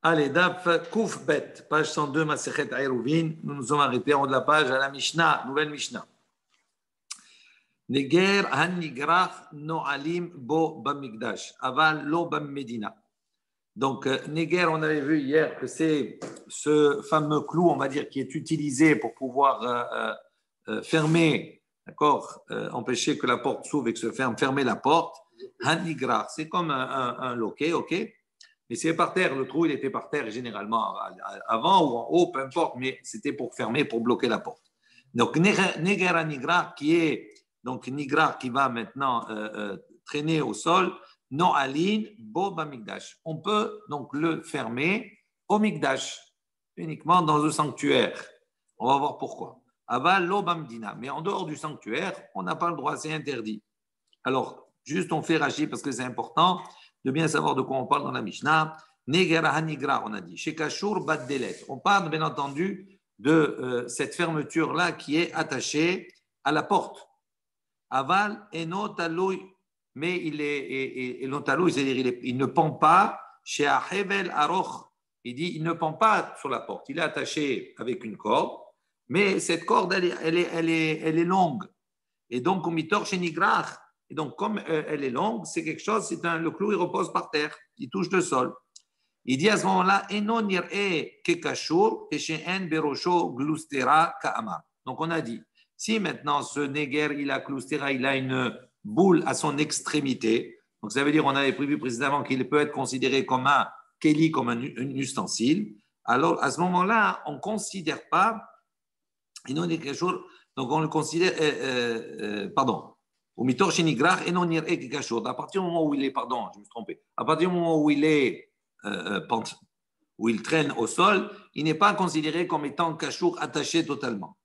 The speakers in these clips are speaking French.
Allez, Daf Kouf Bet, page 102, Masechet Aïrouvin. Nous nous sommes arrêtés en haut de la page à la Mishnah, nouvelle Mishnah. Neger Hanigrach Noalim Bo Bamigdash, Aval Lo Bam Medina. Donc, Neger, on avait vu hier que c'est ce fameux clou, on va dire, qui est utilisé pour pouvoir fermer, d'accord, empêcher que la porte s'ouvre et que se ferme, fermer la porte. Hanigrach, c'est comme un loquet, ok? Mais c'est par terre, le trou il était par terre généralement avant ou en haut, peu importe, mais c'était pour fermer, pour bloquer la porte. Donc Negera Nigra qui est donc Nigra qui va maintenant traîner au sol, non aline, bo bamigdash. On peut donc le fermer au migdash, uniquement dans le sanctuaire. On va voir pourquoi. Aval lo bamdina, mais en dehors du sanctuaire, on n'a pas le droit, c'est interdit. Alors, juste on fait Rashi parce que c'est important de bien savoir de quoi on parle dans la Mishnah. Negera Hanigra, on a dit. Chez Kashour Baddelet. On parle bien entendu de cette fermeture-là qui est attachée à la porte. Aval eno taloui. Mais il est taloui, c'est-à-dire il ne pend pas chez Ahevel Aroch. Il dit il ne pend pas sur la porte. Il est attaché avec une corde, mais cette corde, elle est longue. Et donc, au mitor chez Nigrach, et donc, comme elle est longue, c'est quelque chose, le clou, il repose par terre, il touche le sol. Il dit à ce moment-là, Eno nir'e kekashur, keshe'en berosho glustera ka'amar. Donc, on a dit, si maintenant ce néger, il a glustera, il a une boule à son extrémité, donc ça veut dire, on avait prévu précédemment qu'il peut être considéré comme un keli, comme un ustensile, alors à ce moment-là, on ne considère pas, Eno kekashur, donc on le considère, pardon, au mitor shenigrach et non nir'e kekashur. À partir du moment où il est, pardon, je me suis trompé. À partir du moment où il est où il traîne au sol, il n'est pas considéré comme étant kashour attaché totalement.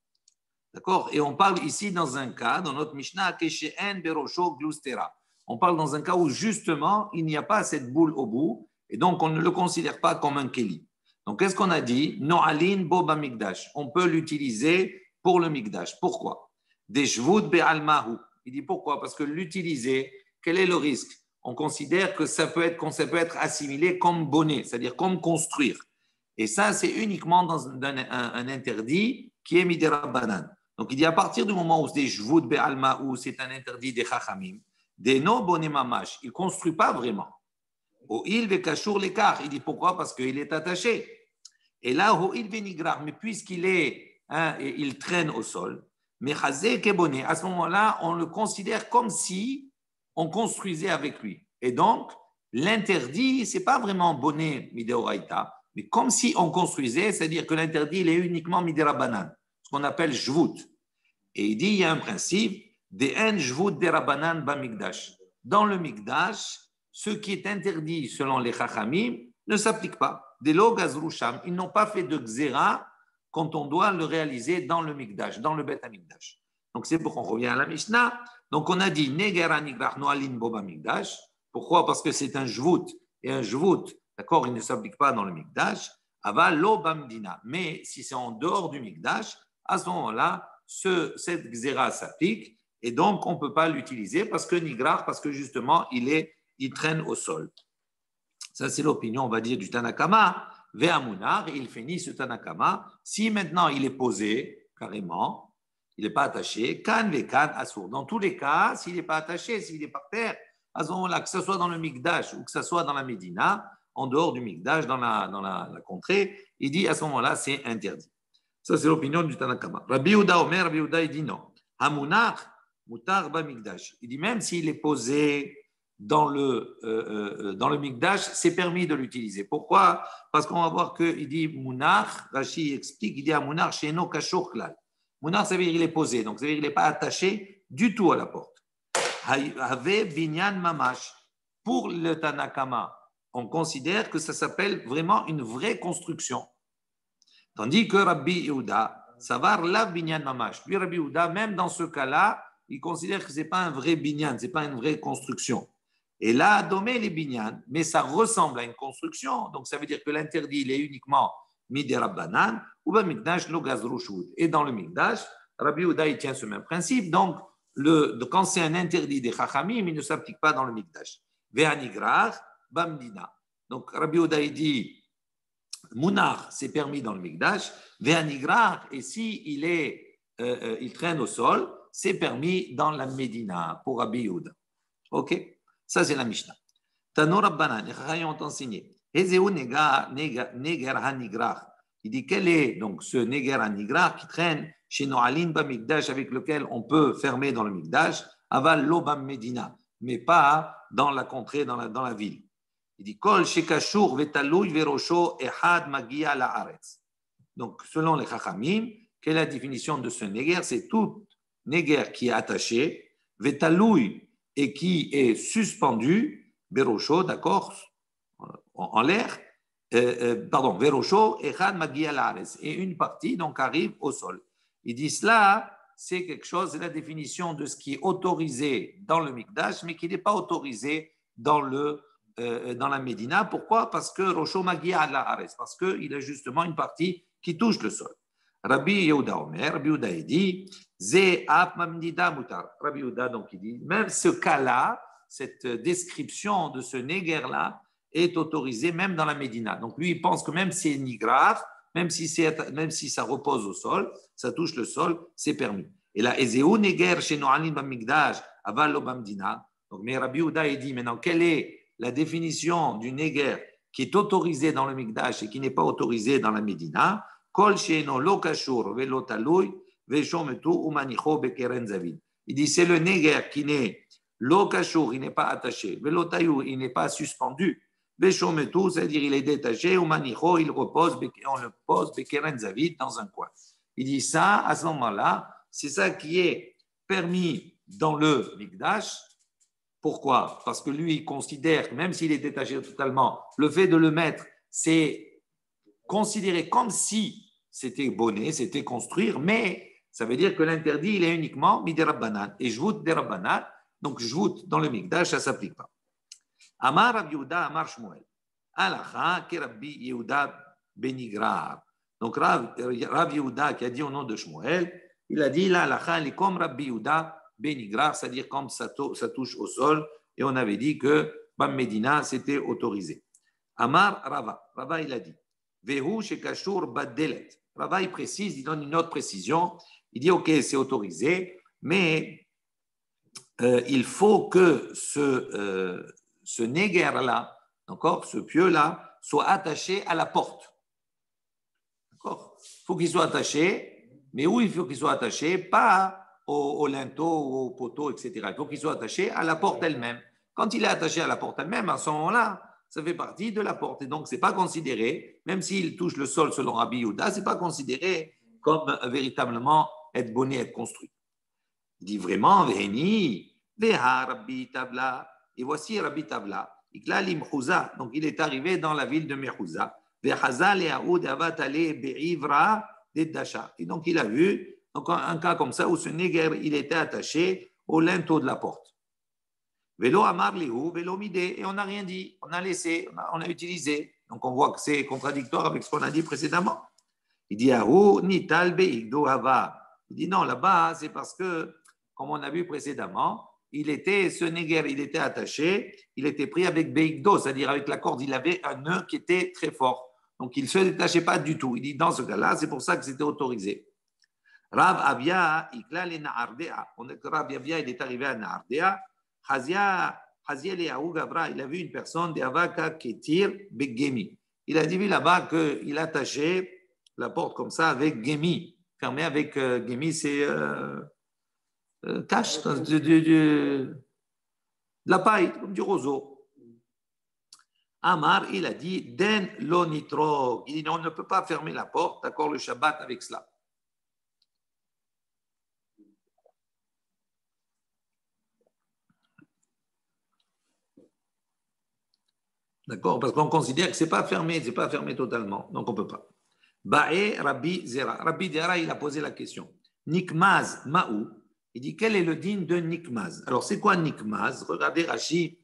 D'accord? Et on parle ici dans un cas, dans notre Mishnah, keshe'en berosho glustera. On parle dans un cas où justement il n'y a pas cette boule au bout, et donc on ne le considère pas comme un keli. Donc qu'est-ce qu'on a dit? No'alin bo bamigdash. On peut l'utiliser pour le migdash. Pourquoi? Des shvut be'almahu. Il dit pourquoi? Parce que l'utiliser, quel est le risque? On considère que ça peut être assimilé comme bonnet, c'est-à-dire comme construire. Et ça, c'est uniquement dans un interdit qui est midera banan. Donc, il dit à partir du moment où c'est des jvoud be'alma, où c'est un interdit des chachamim, des no bonnet mamash, il ne construit pas vraiment. Au il ve kashour l'écart. Il dit pourquoi? Parce qu'il est attaché. Et là, au il ve nigrar, mais puisqu'il est, il traîne au sol, mais chazé kebonné, à ce moment-là, on le considère comme si on construisait avec lui. Et donc, l'interdit, ce n'est pas vraiment bonnet mideoraita, mais comme si on construisait, c'est-à-dire que l'interdit, il est uniquement midera banan, ce qu'on appelle jvout. Et il dit, il y a un principe, des en jvout derabanan ba migdash. Dans le migdash, ce qui est interdit selon les chachamim ne s'applique pas. Des logazrusham, ils n'ont pas fait de xéra quand on doit le réaliser dans le Mikdash, dans le Bet HaMikdash. Donc c'est pourquoi on revient à la Mishnah. Donc on a dit Negera Nigrach Noalin Boba Mikdash. Pourquoi? Parce que c'est un jvout. Et un jvout, d'accord, il ne s'applique pas dans le Mikdash. Aval lo bamdina. Mais si c'est en dehors du Mikdash, à ce moment-là, cette xéra s'applique. Et donc on ne peut pas l'utiliser parce que Nigrach, parce que justement, il traîne au sol. Ça, c'est l'opinion, on va dire, du Tanakama. Ve'amunar, il finit ce Tanakama. Si maintenant il est posé, carrément, il n'est pas attaché, kan ve'kan assour. Dans tous les cas, s'il n'est pas attaché, s'il est par terre, à ce moment-là, que ce soit dans le Mikdash ou que ce soit dans la Médina, en dehors du Mikdash, dans la contrée, il dit à ce moment-là, c'est interdit. Ça, c'est l'opinion du Tanakama. Rabbi Yehuda Omer, Rabbi Yehuda, il dit non. Hamunar, mutar ba Mikdash. Il dit même s'il est posé dans le Mikdash, c'est permis de l'utiliser. Pourquoi? Parce qu'on va voir qu'il dit Mounar, Rashi explique, il dit à Mounar, chez no kashur klal. Mounar, ça veut dire qu'il est posé, donc ça veut dire qu'il n'est pas attaché du tout à la porte. Have binyan mamash. Pour le Tanakama, on considère que ça s'appelle vraiment une vraie construction. Tandis que Rabbi Yehuda, ça va la binyan mamash. Lui, Rabbi Yehuda, même dans ce cas-là, il considère que ce n'est pas un vrai binyan, ce n'est pas une vraie construction. Et là, domé les binyan, mais ça ressemble à une construction, donc ça veut dire que l'interdit, il est uniquement midera banan, ou ben mikdash lo gazrushud. Et dans le mikdash, Rabbi Yehuda, il tient ce même principe, donc quand c'est un interdit des chachamim, il ne s'applique pas dans le mikdash. Ve'anigrach bamdina. Donc Rabbi Yehuda, il dit, Mounar, c'est permis dans le Mikdash. Ve'anigrach, et si il traîne au sol, c'est permis dans la Médina pour Rabbi Yehuda. Ok? Ça, c'est la Mishnah. Tano Rabbanan, les Chachamim ont enseigné. Ezeu neger hanigrach. Il dit quel est donc ce neger hanigrach qui traîne chez Noalim Bamikdash avec lequel on peut fermer dans le Mikdash, aval lo bam Medina, mais pas dans la contrée, dans la ville. Il dit Kol shekashur vetalouy verosho ehad magia laaretz. Donc, selon les Chachamim, quelle est la définition de ce neger? C'est tout neger qui est attaché, vetalouy et qui est suspendu, verosho, d'accord, en l'air, verosho ehad magia laaretz. Et une partie donc arrive au sol. Il dit cela, c'est quelque chose, c'est la définition de ce qui est autorisé dans le Mikdash, mais qui n'est pas autorisé dans la Médina. Pourquoi? Parce que Rosho Magia la Ares, parce qu'il a justement une partie qui touche le sol. Rabbi Yehuda Omer, Rabbi Yehuda dit, Ze ap mamnida mutar. Rabbi Yehuda, donc, il dit, même ce cas-là, cette description de ce néguer-là est autorisée même dans la Médina. Donc, lui, il pense que même si c'est nigraf, même si ça repose au sol, ça touche le sol, c'est permis. Et là, Ezeu neger chez Noalim Bamigdash, aval lo bamdina. Donc, mais Rabbi Yehuda, il dit, maintenant, quelle est la définition du néguer qui est autorisé dans le Mikdash et qui n'est pas autorisé dans la Médina? Kol she'eno lo kashur velo talouy veshometu umanicho bekeren zavid. Il dit, c'est le néguer qui n'est lo kashur, il n'est pas attaché, velo talouy, il n'est pas suspendu. Veshometu, c'est-à-dire il est détaché, umanicho, on le pose bekeren zavid dans un coin. Il dit ça, à ce moment-là, c'est ça qui est permis dans le Mikdash. Pourquoi? Parce que lui, il considère que même s'il est détaché totalement, le fait de le mettre, c'est considéré comme si c'était bonnet, c'était construire, mais ça veut dire que l'interdit, il est uniquement midi rabbanan. Et jvout des rabbanan, donc jvout dans le Mikdash, ça ne s'applique pas. Amar Rabbi Yehuda, Amar Shmuel. Alacha, ke Rabbi Yehuda benigrar. Donc Rabbi Yehuda qui a dit au nom de Shmuel, il a dit là, alacha, il est comme Rabbi Yehuda benigrar, c'est-à-dire quand ça touche au sol, et on avait dit que Bam Medina, c'était autorisé. Amar Rava, il a dit, Vehu shekashur badelet. Rava, il précise, il donne une autre précision, il dit, ok, c'est autorisé, mais il faut que ce néguer-là, encore, ce pieu-là, soit attaché à la porte. D'accord? Il faut qu'il soit attaché, mais où il faut qu'il soit attaché? Pas au linteau, au poteau, etc. Il faut qu'il soit attaché à la porte elle-même. Quand il est attaché à la porte elle-même, à ce moment-là, ça fait partie de la porte. Et donc, ce n'est pas considéré, même s'il touche le sol selon Rabbi Yehuda, ce n'est pas considéré comme véritablement être bonnet, être construit. Il dit vraiment, Veheni, Veha Rabbi Tabla. Et voici Rabbi Tabla. Donc, il est arrivé dans la ville de Mechouza. Et donc, il a vu un cas comme ça où ce néguer, il était attaché au linteau de la porte. Vélo amar lihu, vélo midé. Et on n'a rien dit, on a laissé, on a utilisé. Donc, on voit que c'est contradictoire avec ce qu'on a dit précédemment. Il dit Ahu, nital beigdo hava. Il dit non, là-bas, c'est parce que, comme on a vu précédemment, ce néguer, il était attaché, il était pris avec beigdo, c'est-à-dire avec la corde, il avait un nœud qui était très fort. Donc, il ne se détachait pas du tout. Il dit, dans ce cas-là, c'est pour ça que c'était autorisé. Rav Avia, Rav Avia, il est arrivé à Naardea. Hazia Leaou Gavra, il a vu une personne de Avaka Ketir Begemi. Il a dit là-bas qu'il attachait la porte comme ça avec Gemi. Fermé avec Gemi, c'est cache de la paille, comme du roseau. Amar, il a dit, Den lo nitro. Il dit, non, on ne peut pas fermer la porte, d'accord, le Shabbat avec cela. D'accord, parce qu'on considère que ce n'est pas fermé totalement, donc on ne peut pas. Ba'e Rabbi Zera. Rabbi Zera, il a posé la question. Nikmaz Ma'ou. Il dit, quel est le digne de Nikmaz? Alors, c'est quoi Nikmaz? Regardez Rashi.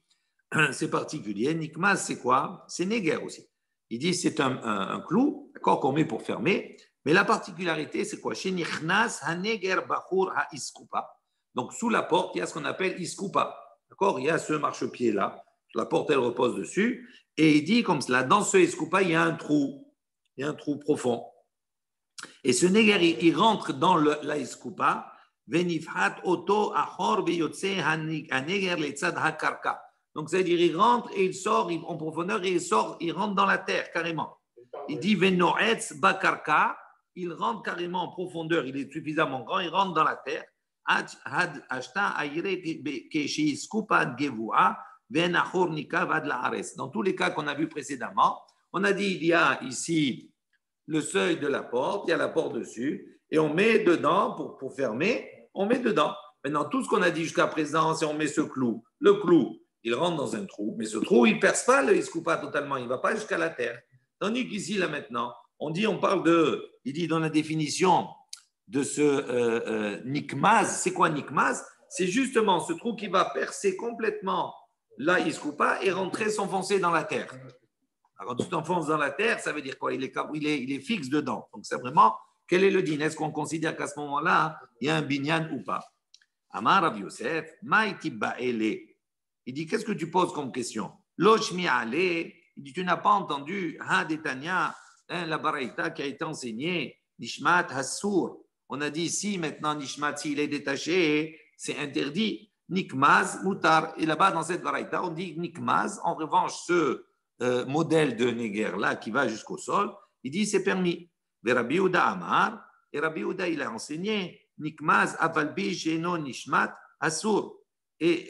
C'est particulier. Nikmaz, c'est quoi? C'est néguer aussi. Il dit c'est un clou, d'accord, qu'on met pour fermer. Mais la particularité, c'est quoi? Chez Nichnas haneger bachur ha-iskupa. Donc, sous la porte, il y a ce qu'on appelle iskupa. D'accord? Il y a ce marchepied-là. La porte, elle repose dessus. Et il dit comme cela, dans ce iskupa, il y a un trou. il y a un trou profond. Et ce néger, il rentre dans la iskoupa, venifhat oto achor beyotse haneger letzad hakarka. Donc, c'est-à-dire, il rentre et il sort en profondeur et il rentre dans la terre carrément. Il dit venoetz bakarka, il rentre carrément en profondeur, il est suffisamment grand, il rentre dans la terre. Dans tous les cas qu'on a vus précédemment, on a dit il y a ici le seuil de la porte, il y a la porte dessus, et on met dedans, pour fermer, on met dedans. Maintenant, tout ce qu'on a dit jusqu'à présent, c'est on met ce clou. Le clou, il rentre dans un trou, mais ce trou, il ne perce pas le iskoupa totalement, il ne va pas jusqu'à la terre. Tandis qu'ici, là maintenant, on parle de, il dit dans la définition de ce nikmaz, c'est quoi nikmaz? C'est justement ce trou qui va percer complètement la iskoupa et rentrer, s'enfoncer dans la terre. Alors, quand tu t'enfonces dans la terre, ça veut dire quoi? Il est fixe dedans. Donc, c'est vraiment, quel est le din? Est-ce qu'on considère qu'à ce moment-là, il y a un binyan ou pas? Amar Rav Yosef, Maïti Ba'ele. Il dit, qu'est-ce que tu poses comme question? Loshmi Ale, il dit, tu n'as pas entendu, Hadetania, la baraïta qui a été enseignée, Nishmat Hassour. On a dit ici, maintenant, Nishmat, s'il est détaché, c'est interdit. Nikmaz, Mutar. Et là-bas, dans cette baraïta, on dit Nikmaz. En revanche, ce modèle de Néger là qui va jusqu'au sol, il dit c'est permis. Et Rabbi Yehuda Amar, et Rabbi Yehuda il a enseigné Nikmaz avalbi sheno nishmat asur. Et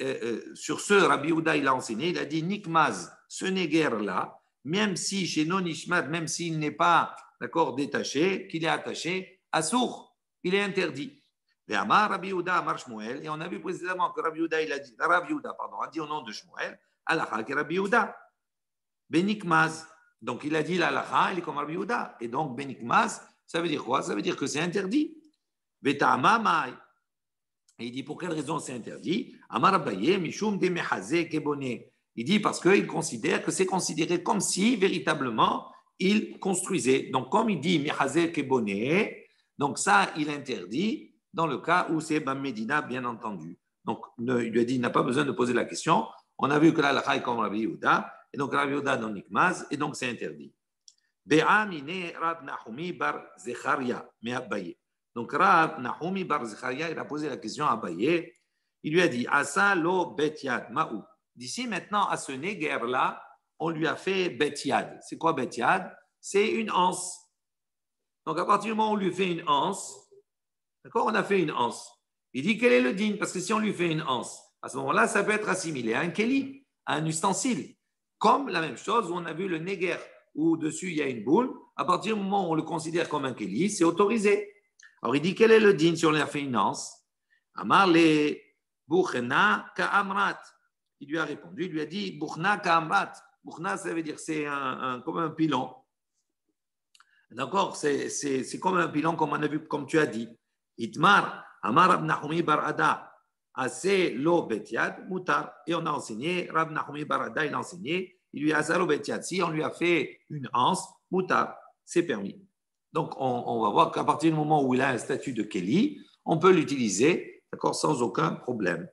sur ce, Rabbi Yehuda il a enseigné, il a dit Nikmaz, ce Néger là, même si sheno nishmat, même s'il n'est pas d'accord détaché, qu'il est attaché, asur, il est interdit. Et Amar Rabbi Yehuda Amar Shmuel, et on a vu précédemment que Rabbi Yehuda il a dit, Rabbi Yehuda pardon, a dit au nom de Shmuel, Alacha que Rabbi Yehuda. Benikmaz. Donc, il a dit l'alacha, il est comme Rabbi Yehuda. Et donc, Benikmaz, ça veut dire quoi? Ça veut dire que c'est interdit. Beta'ama mai. Et il dit, pour quelle raison c'est interdit? Amar Abaye, Mishum de Mehaze Kebone. Il dit, parce qu'il considère que c'est considéré comme si, véritablement, il construisait. Donc, comme il dit Mehaze Kebone, donc ça, il interdit dans le cas où c'est Bam Medina, bien entendu. Donc, il lui a dit, il n'a pas besoin de poser la question. On a vu que l'alacha est comme Rabbi Yehuda. Et donc, Rabbi Yehuda non nikmaz, et donc c'est interdit. Be'amine Rab Nahumi bar Zecharia, mais Abaye. Donc, Rab Nahumi bar Zecharia, il a posé la question à Abaye. Il lui a dit, Asa lo betyad ma'ou. D'ici maintenant, à ce néger-là, on lui a fait betyad. C'est quoi betyad? C'est une anse. Donc, à partir du moment où on lui fait une anse, d'accord, on a fait une anse. Il dit, quel est le din? Parce que si on lui fait une anse, à ce moment-là, ça peut être assimilé à un keli, à un ustensile. Comme la même chose où on a vu le néger, où dessus il y a une boule, à partir du moment où on le considère comme un kéli, c'est autorisé. Alors il dit, quel est le din si on lui a fait une anse? Amar le Bouchna ka'amrat. Il lui a répondu, il lui a dit, Bouchna ka'amrat. Bouchna, ça veut dire c'est comme un pilon. D'accord? C'est comme un pilon, comme on a vu, comme tu as dit. Itmar, Amar Rab Nahumi bar Ada. Assez lo betiad mutar. Et on a enseigné, Rab Nahumi Barada, il a enseigné, il lui a asalo betiad. Si on lui a fait une anse, mutar, c'est permis. Donc on va voir qu'à partir du moment où il a un statut de Kéli, on peut l'utiliser, d'accord, sans aucun problème.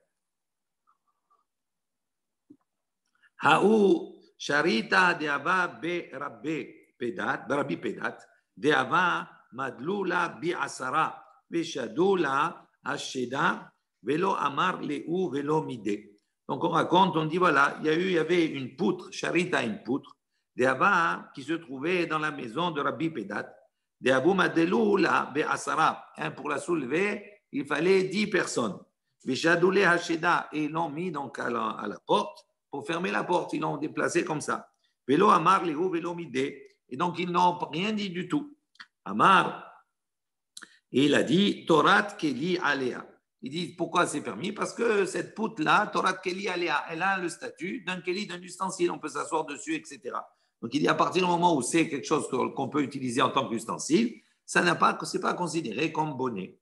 Haou sharita deava be rabbe pedat, barabi pedat, deava madlula bi asara, veshadula asheda. Vélo amar léou, vélo midé. Donc on raconte, on dit voilà, il y avait une poutre, charita une poutre, des Abba qui se trouvait dans la maison de Rabbi Pedat. Des Abou Madelou la be asara. Pour la soulever, il fallait 10 personnes. Vishadoulé hacheda, et ils l'ont mis donc à la porte pour fermer la porte. Ils l'ont déplacé comme ça. Vélo amar léou, vélo midé. Et donc ils n'ont rien dit du tout. Amar, et il a dit Torat Keli Alea. Il dit pourquoi c'est permis? Parce que cette poutre-là, Torat Keli Alea, elle a le statut d'un Keli, d'un ustensile, on peut s'asseoir dessus, etc. Donc il dit à partir du moment où c'est quelque chose qu'on peut utiliser en tant qu'ustensile, ce n'est pas considéré comme bonnet.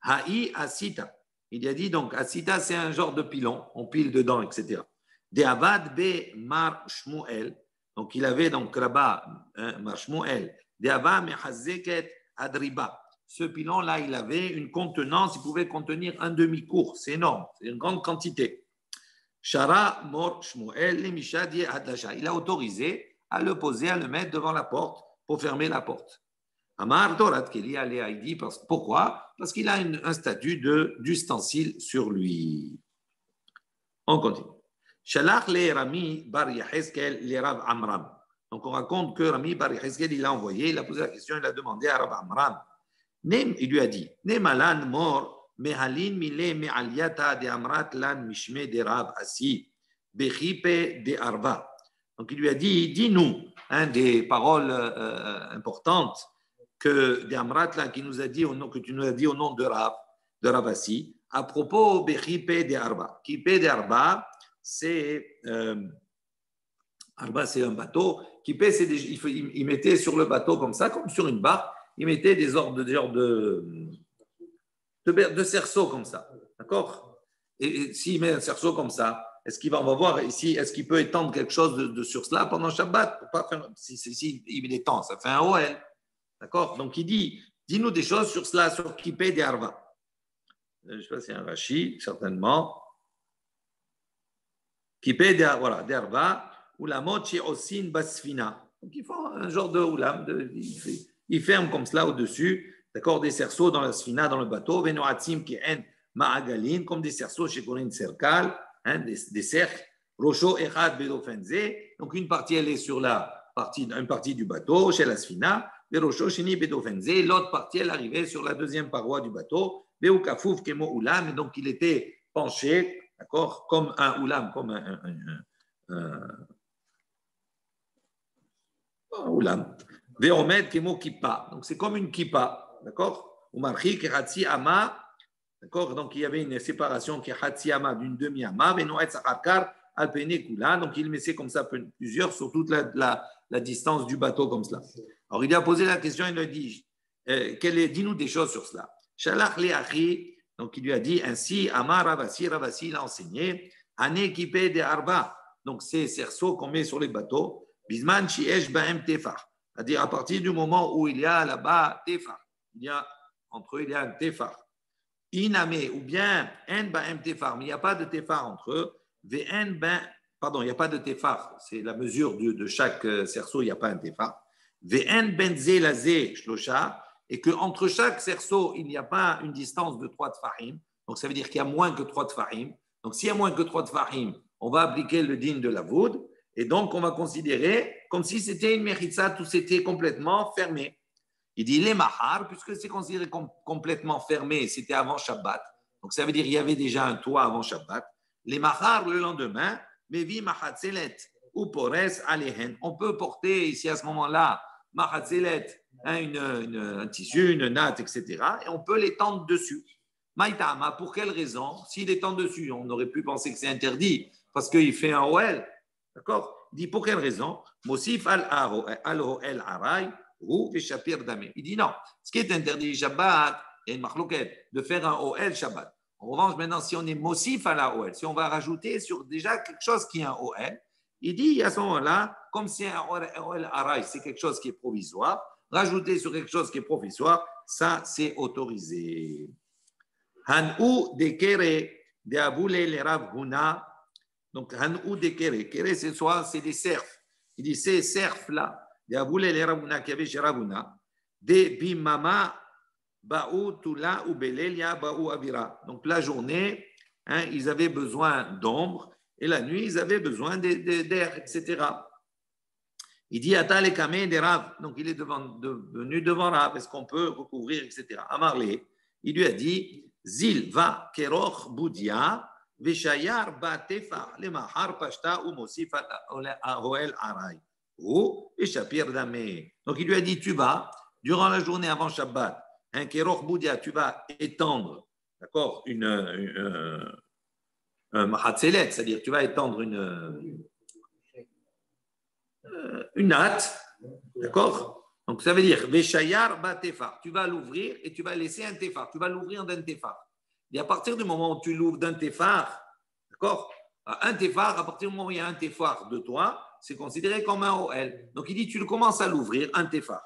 Ha'i Asita. Il a dit donc Asita, c'est un genre de pilon, on pile dedans, etc. De Avad be Mar Shmuel. Donc il avait donc là-bas Mar Shmuel. De Avad Mehazeket Adriba. Ce pilon-là, il avait une contenance, il pouvait contenir un demi-cours. C'est énorme, c'est une grande quantité. Shara Mor Shmuel, Lemishadie Adlasha. Il a autorisé à le poser, à le mettre devant la porte faut fermer la porte. Amar Dorat Keli dit pourquoi? Parce qu'il a un statut d'ustensile sur lui. On continue. Shalach le Rami bar Yehezkel le Rav Amram. Donc on raconte que Rami bar Yehezkel, il a envoyé, il a posé la question, il a demandé à Rav Amram. Il lui a dit, Nemalan mor mehalin mile mealiata de Amrat lan mishme de Rav Asi bechipe de Arba. Donc il lui a dit, dis-nous des paroles importantes que de Amrat là qui nous a dit au nom que tu nous as dit au nom de Rav Asi à propos bechipe de Arba. Chipe de Arba, c'est Arba, c'est un bateau. Chipe, c'est il mettait sur le bateau comme ça, comme sur une barque. Il mettait des ordres de cerceaux comme ça. D'accord? Et s'il met un cerceau comme ça, est-ce qu'il on va voir ici, est-ce qu'il peut étendre quelque chose de sur cela pendant Shabbat pour pas faire, si il étend, ça fait un OL. D'accord? Donc il dit, dis-nous des choses sur cela, sur Kipé de Arva. Je ne sais pas si c'est un Rashi, certainement. Kipé de Arva, Oulamot Osin Basfina. Donc ils font un genre de oulam, ils ferment comme cela au-dessus, d'accord, des cerceaux dans la sfina, dans le bateau, venoatzim qui en ma'agalin, comme des cerceaux chez Corinne Cercal, des cercles, rocho echad bedofenze, donc une partie elle est sur une partie du bateau, chez la sfina, rocho sheni bedofenze, l'autre partie elle arrivait sur la deuxième paroi du bateau, beukafuf kemo oulam, et donc il était penché, d'accord, comme un oulam, comme un oulam. Veomed kemo kippa. Donc c'est comme une kippa, d'accord? Umarchi kehatsi ama, d'accord? Donc il y avait une séparation kehatsi ama d'une demi-ama, venoet sakarkar alpene kula. Donc il mettait comme ça plusieurs sur toute la distance du bateau comme cela. Alors il a posé la question, il lui a dit, dis-nous des choses sur cela. Shalach le achi, donc il lui a dit ainsi, ama Ravasi l'a enseigné, ane kipe de arba. Donc ces cerceaux qu'on met sur les bateaux, bisman shiesh baem tefar. C'est-à-dire à partir du moment où il y a là-bas tefar, entre eux il y a un tefar. Iname ou bien en ba'em tefar, mais il n'y a pas de tefar entre eux. Il n'y a pas de tefar, c'est la mesure de chaque cerceau, il n'y a pas un tefar. Ve'en benze laze shlosha, et qu'entre chaque cerceau, il n'y a pas une distance de 3 tfarim. Donc ça veut dire qu'il y a moins que 3 tfarim. Donc s'il y a moins que 3 tfarim, on va appliquer le din de la voûte. Et donc, on va considérer comme si c'était une mechitza, tout c'était complètement fermé. Il dit les mahar, puisque c'est considéré comme complètement fermé, c'était avant Shabbat. Donc, ça veut dire qu'il y avait déjà un toit avant Shabbat. Les mahar, le lendemain, mevi mahatzelet ou pores alehen. On peut porter ici à ce moment-là, mahatzelet, un tissu, une natte, etc. Et on peut l'étendre dessus. Maïtama, pour quelle raison? S'il étend dessus, on aurait pu penser que c'est interdit, parce qu'il fait un OL. D'accord? Il dit pour quelle raison? Mosif al-Ho'el Aray ou Veshapir Dame. Il dit non. Ce qui est interdit Shabbat, il y a une marloquette de faire un OL Shabbat. En revanche, maintenant, si on est Mosif à la OL, si on va rajouter sur déjà quelque chose qui est un OL, il dit à ce moment-là, comme c'est un OL Aray, c'est quelque chose qui est provisoire, rajouter sur quelque chose qui est provisoire, ça c'est autorisé. Han'u de Kere de Aboule le Rav Huna. Donc, Hanou de Kere. Kere, c'est des cerfs. Il dit ces cerfs-là, des Aboulé les Ravuna qui avaient chez Ravuna, des Bimama, Baou, Tula, ou Belelia, Baou, Avira. Donc, la journée, ils avaient besoin d'ombre, et la nuit, ils avaient besoin d'air, etc. Il dit Ata le Kameh des Rav. Donc, il est venu devant Rav. Est-ce qu'on peut recouvrir, etc. Amarlé, il lui a dit Zil va Keroch Boudia. Veshayar ba tefar le mahar pashta ou mosif ahoel aray ou eshapir dame. Donc il lui a dit tu vas durant la journée avant Shabbat un keroch boudia, tu vas étendre, d'accord, un mahatzelet, c'est-à-dire tu vas étendre une natte, d'accord. Donc ça veut dire veshayar ba tefar, tu vas l'ouvrir et tu vas laisser un tefar, tu vas l'ouvrir d'un tefar. Et à partir du moment où tu l'ouvres d'un tefar, d'accord, un tefar, à partir du moment où il y a un tefar de toi, c'est considéré comme un OL. Donc il dit, tu commences à l'ouvrir, un tefar.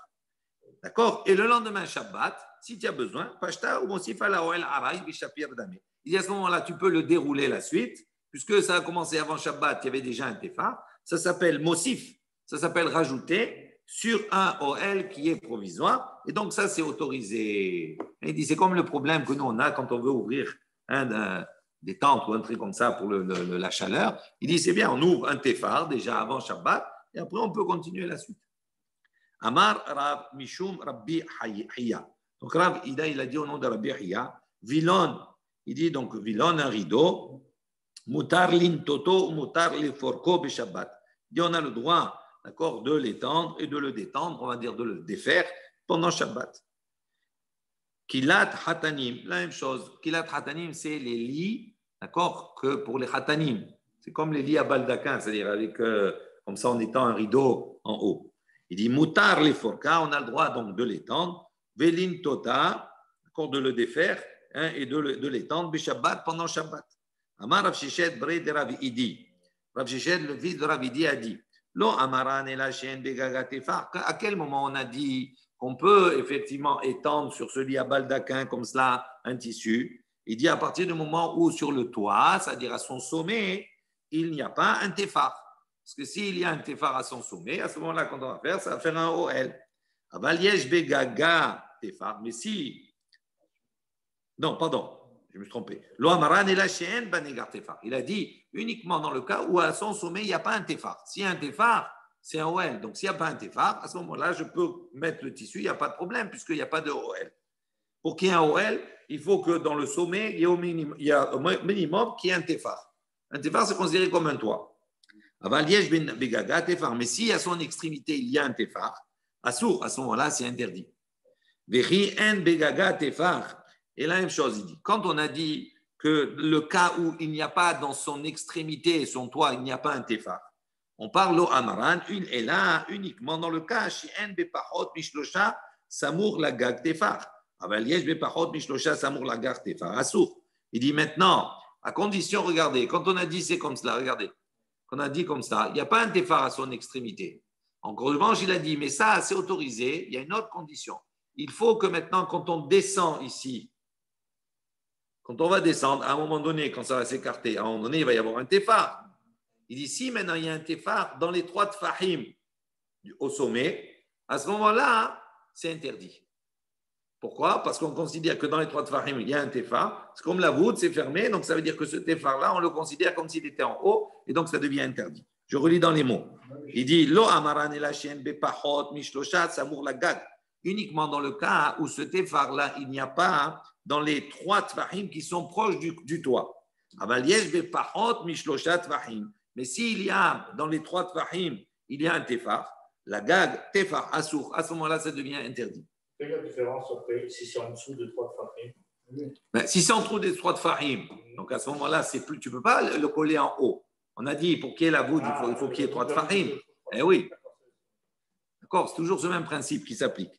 D'accord? Et le lendemain, Shabbat, si tu as besoin, Pashta ou Mosifa la OL Araï Bishapir Dame. Il dit à ce moment-là, tu peux le dérouler la suite, puisque ça a commencé avant Shabbat, il y avait déjà un tefar. Ça s'appelle Mosif, ça s'appelle rajouter. sur un OL qui est provisoire. Et donc, ça, c'est autorisé. Et il dit, c'est comme le problème que nous, on a quand on veut ouvrir des tentes ou un truc comme ça pour la chaleur. Il dit, c'est bien, on ouvre un téphar déjà avant Shabbat et après, on peut continuer la suite. Amar Rav Mishum Rabbi Hiya. Donc, Rav Ida, il a dit au nom de Rabbi Hiya, Vilon, il dit donc, Vilon, un rideau, Mutar lin toto, mutar le forko be Shabbat. Il dit, on a le droit, d'accord, de l'étendre et de le détendre, on va dire de le défaire pendant Shabbat. Kilat hatanim, la même chose. Kilat hatanim, c'est les lits, d'accord, que pour les hatanim. C'est comme les lits à baldaquin, c'est-à-dire avec, comme ça, en étant un rideau en haut. Il dit, mutar le forka, on a le droit donc de l'étendre, velin tota, d'accord, de le défaire hein, et de l'étendre, be Shabbat pendant Shabbat. Amar Rav Sheshet bre de Rav Idi. Rav Sheshet, le fils de Rav Idi, a dit Lo amaran et la chaîne begaga tefar. À quel moment on a dit qu'on peut effectivement étendre sur ce lit à baldaquin comme cela un tissu? Il dit à partir du moment où sur le toit, c'est-à-dire à son sommet, il n'y a pas un tefar. Parce que s'il y a un tefar à son sommet, à ce moment-là, quand on va faire, ça va faire un OL. Aval yesh begaga tefar. Mais si. Non, pardon. Je me suis trompé. Il a dit uniquement dans le cas où à son sommet, il n'y a pas un téphar. S'il y a un téphar, c'est un OL. Donc, s'il n'y a pas un téphar, à ce moment-là, je peux mettre le tissu, il n'y a pas de problème puisqu'il n'y a pas de OL. Pour qu'il y ait un OL, il faut que dans le sommet, il y ait au minimum qu'il y ait un téphar. Un téphar, c'est considéré comme un toit. Mais si à son extrémité, il y a un téphar, à ce moment-là, c'est interdit. Et la même chose, il dit, quand on a dit que le cas où il n'y a pas dans son extrémité et son toit, il n'y a pas un téphar, on parle au Amaran, une est là uniquement dans le cas, Shien bepachot mishlosha samour la gag téphar. Aval bepachot mishlosha samour la gag téphar. Assour. Il dit maintenant, à condition, regardez, quand on a dit c'est comme cela, regardez, quand on a dit comme ça, il n'y a pas un téphar à son extrémité. En revanche, il a dit, mais ça, c'est autorisé, il y a une autre condition. Il faut que maintenant, quand on descend ici, quand on va descendre, à un moment donné, quand ça va s'écarter, à un moment donné, il va y avoir un téphar. Il dit, si maintenant il y a un téphar dans les 3 tfahim au sommet, à ce moment-là, c'est interdit. Pourquoi? Parce qu'on considère que dans les 3 tfahim, il y a un téphar. C'est comme la voûte, c'est fermé, donc ça veut dire que ce téphar-là, on le considère comme s'il était en haut, et donc ça devient interdit. Je relis dans les mots. Il dit, Lo amaran et la chienne bepachot mishloshat samour la gag. Uniquement dans le cas où ce téphar-là, il n'y a pas dans les 3 tfahim qui sont proches du toit. Mais s'il y a dans les 3 tfahim, il y a un téphar, la gag, téphar, assour, à ce moment-là, ça devient interdit. Quelle est la différence entre si c'est en dessous de 3 tfahim? Ben, si c'est en dessous des 3 tfahim, donc à ce moment-là, tu ne peux pas le coller en haut. On a dit, pour qu'il y ait la voûte, il faut qu'il y ait 3 tfahim. Eh oui. D'accord, c'est toujours ce même principe qui s'applique.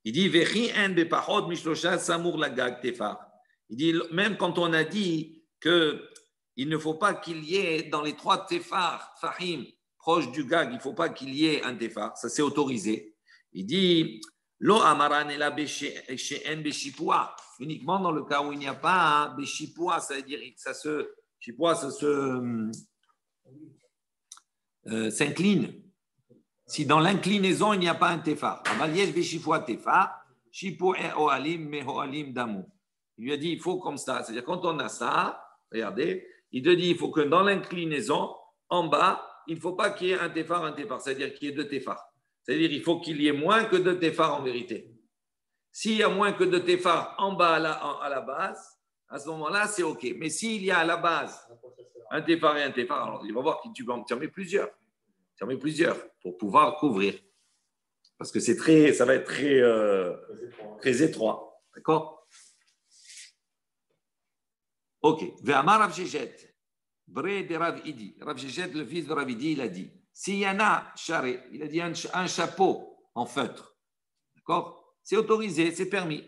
Il dit, il dit, même quand on a dit qu'il ne faut pas qu'il y ait dans les 3 téphars, fahim, proches du gag, il ne faut pas qu'il y ait un téphar, ça c'est autorisé. Il dit, lo amaran ela she'en beshipua, uniquement dans le cas où il n'y a pas un beshipua, ça veut dire, ça s'incline. Si dans l'inclinaison, il n'y a pas un téphar. Il lui a dit, il faut comme ça. C'est-à-dire, quand on a ça, regardez, il te dit, il faut que dans l'inclinaison, en bas, il ne faut pas qu'il y ait un téphar. C'est-à-dire qu'il y ait 2 téphars. C'est-à-dire qu'il faut qu'il y ait moins que 2 téphars en vérité. S'il y a moins que 2 téphars en bas à la base, à ce moment-là, c'est OK. Mais s'il y a à la base un téphar et un téphar, alors il va voir que tu en mets plusieurs. Tu en mets plusieurs pour pouvoir couvrir. Parce que ça va être très étroit. D'accord? OK. Ve'amar Rav Sheshet, bre de Rav Idi. Rav Sheshet, le fils de Rav Idi, il a dit, s'il y en a, charé, il a dit un chapeau en feutre. D'accord? C'est autorisé, c'est permis.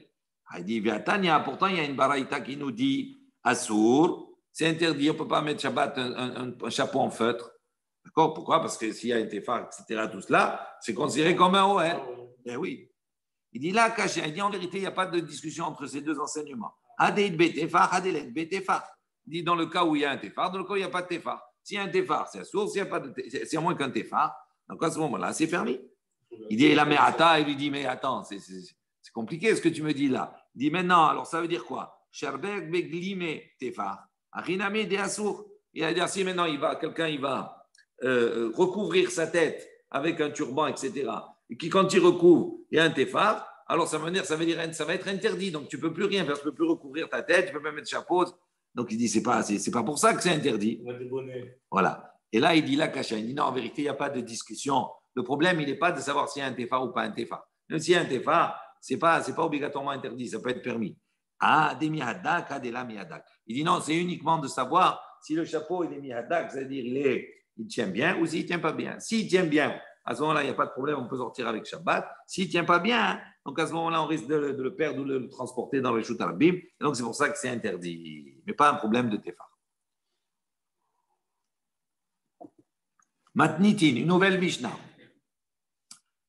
Il dit, Ve'atania, pourtant il y a une baraïta qui nous dit, Assour, c'est interdit, on ne peut pas mettre Shabbat un chapeau en feutre. D'accord? Pourquoi? Parce que s'il y a un téphar, etc., tout cela, c'est considéré comme un OL. Eh oui. Il dit là, caché. Il dit en vérité, il n'y a pas de discussion entre ces 2 enseignements. Adéid bétéphar, adéid bétéphar. Il dit dans le cas où il y a un téphar, dans le cas où il n'y a pas de téphar. S'il y a un téphar, c'est à source, s'il y a moins qu'un téphar, donc à ce moment-là, c'est permis. Il dit la me'ata, il lui dit mais attends, c'est compliqué ce que tu me dis là. Il dit maintenant, alors ça veut dire quoi? Sherbek beglime tefar, ariname de asur. Il va dire si maintenant quelqu'un il va recouvrir sa tête avec un turban, etc. Et qui quand il recouvre, il y a un tefar, alors ça veut dire ça va être interdit. Donc tu ne peux plus rien faire, tu ne peux plus recouvrir ta tête, tu ne peux pas mettre chapeau. Donc il dit c'est pas pour ça que c'est interdit. Voilà. Et là il dit la cacha, il dit non, en vérité il n'y a pas de discussion. Le problème il n'est pas de savoir s'il y a un tefar ou pas un tefar. Même s'il y a un tefar, c'est pas obligatoirement interdit, ça peut être permis. Ah, des mihadak, ah, des la mihadak. Il dit non, c'est uniquement de savoir si le chapeau il est mihadak, c'est-à-dire il tient bien ou s'il ne tient pas bien. S'il tient bien, à ce moment-là, il n'y a pas de problème, on peut sortir avec Shabbat. S'il ne tient pas bien, donc à ce moment-là, on risque de le perdre ou de le transporter dans le Shut Arabim. Donc c'est pour ça que c'est interdit, mais pas un problème de tefar. Matnitin, une nouvelle Mishnah.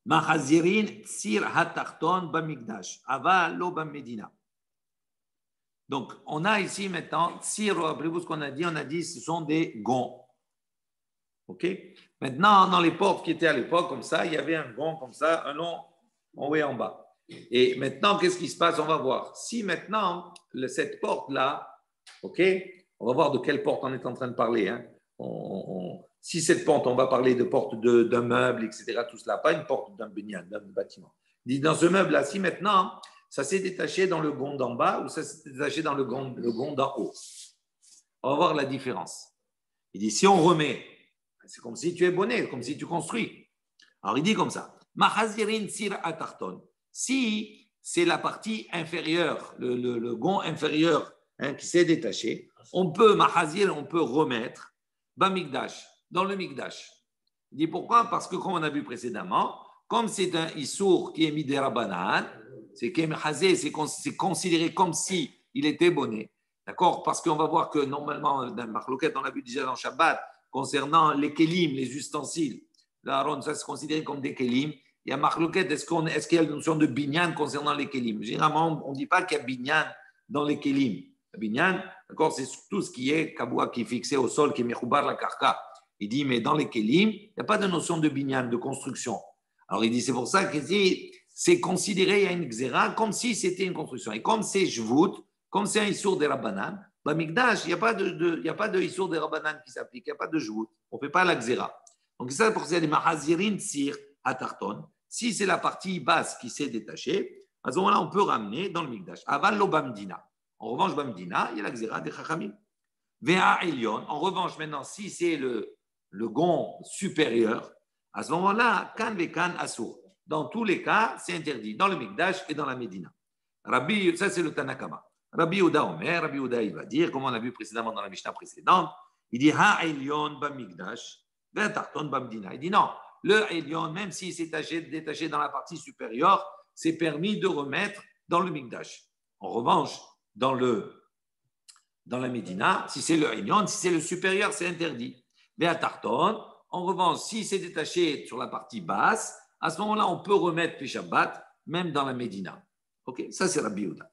Machazirin tsir hatarton bamikdash, ava lo bamedina. Donc, on a ici maintenant, tsir, rappelez-vous ce qu'on a dit, ce sont des gonds. OK? Maintenant, dans les portes qui étaient à l'époque, comme ça, il y avait un gond comme ça, un long en haut et en bas. Et maintenant, qu'est-ce qui se passe? On va voir. Si maintenant, cette porte-là, OK? On va voir de quelle porte on est en train de parler. Hein? Si cette porte, on va parler de porte d'un meuble, etc., tout cela, pas une porte d'un bâtiment. Dit dans ce meuble-là, si maintenant, ça s'est détaché dans le gond d'en bas ou ça s'est détaché dans le gond d'en haut. On va voir la différence. Il dit, si on remet, c'est comme si tu es bonnet, comme si tu construis. Alors il dit comme ça, Machazirin sir atarton. Si c'est la partie inférieure, le gond inférieur qui s'est détaché, on peut remettre Bamikdash, dans le Mikdash. Il dit pourquoi? Parce que comme on a vu précédemment, comme c'est un issour qui est mis des rabanan, c'est considéré comme si il était bonnet. D'accord? Parce qu'on va voir que normalement, dans Marloquette, on l'a vu déjà dans Shabbat, concernant les kélim, les ustensiles, l'Aaron, ça c'est considéré comme des kélim. Il y a Marloquette, est-ce qu'il y a la notion de binyan concernant les kélim? Généralement, on ne dit pas qu'il y a binyan dans les kélim. Binyan, d'accord, c'est tout ce qui est kaboua qui est fixé au sol, qui est mechoubar la karka. Il dit, mais dans les kélim, il n'y a pas de notion de binyan, de construction. Alors il dit, c'est pour ça que c'est considéré, il y a une xéra, comme si c'était une construction. Et comme c'est jvout, comme c'est un issour des rabbanan, Bamikdash, il n'y a pas de issour des rabbanan qui s'applique, il n'y a pas de jvout. On ne fait pas la xéra. Donc c'est ça pour ça, les mahazirin tsir atarton. Si c'est la partie basse qui s'est détachée, à ce moment-là, on peut ramener dans le Mikdash. Aval lo bamdina. En revanche, Bamdina, il y a la xéra des chachamim. Vea Elion. En revanche, maintenant, si c'est le gond supérieur, à ce moment-là, kan vekan assour. Dans tous les cas, c'est interdit, dans le Mikdash et dans la Médina. Rabbi, ça c'est le Tanakama. Rabbi Yehuda Omer, Rabbi Yehuda, il va dire, comme on a vu précédemment dans la Mishnah précédente, il dit Ha Elion Bamikdash, Vea Tarton Bamdina. Il dit non, le Elion, même s'il s'est détaché dans la partie supérieure, c'est permis de remettre dans le Mikdash. En revanche, dans la Médina, si c'est le Elion, si c'est le supérieur, c'est interdit. Mais à Tarton, en revanche, si c'est détaché sur la partie basse, à ce moment-là, on peut remettre Pishabat, même dans la Médina. Ok, ça c'est Rabbi Yehuda.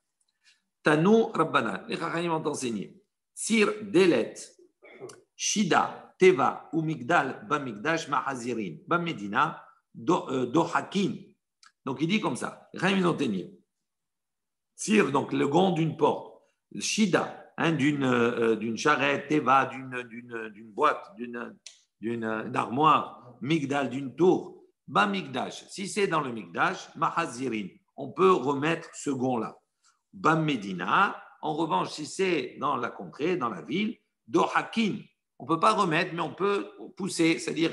Tanou Rabbanan, les Chachamim ont enseigné. Sir Delet, Shida, Teva ou Migdal, Bamigdash, Mahazirin, Bamedina, Dohakim. Donc il dit comme ça. Les Chachamim ont enseigné. Sir, donc le gond d'une porte, Shida, d'une charrette, Teva, d'une boîte, d'une armoire, Migdal, d'une tour, Bamikdash. Si c'est dans le Mikdash, Mahazirin, on peut remettre ce gond-là. Bam Medina, en revanche, si c'est dans la contrée, dans la ville, Dohakim, on ne peut pas remettre, mais on peut pousser, c'est-à-dire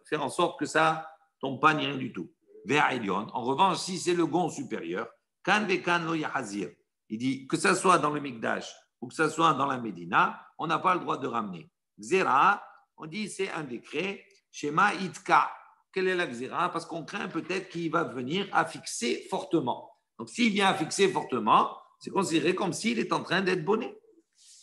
faire en sorte que ça ne tombe pas ni rien du tout. Vers Elion, en revanche, si c'est le gond supérieur, Kan vekan lo yahazir, il dit que ça soit dans le Mikdash ou que ça soit dans la Médina, on n'a pas le droit de ramener. Xéra, on dit c'est un décret, Shema Itka. Quelle est la xéra? Parce qu'on craint peut-être qu'il va venir à fixer fortement. Donc s'il vient à fixer fortement, c'est considéré comme s'il est en train d'être bonnet.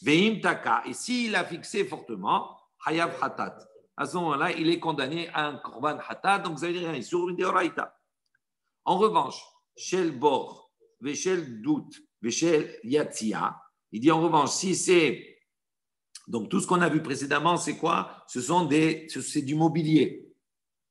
Veim taka. Et s'il a fixé fortement, Hayav Hatat. À ce moment-là, il est condamné à un korban Hatat, donc ça veut dire qu'il est sur une deoraita. En revanche, Shel Bor, Veshel Dout, Veshel Yatzia, il dit en revanche, si c'est. Donc tout ce qu'on a vu précédemment, c'est quoi? C'est du mobilier.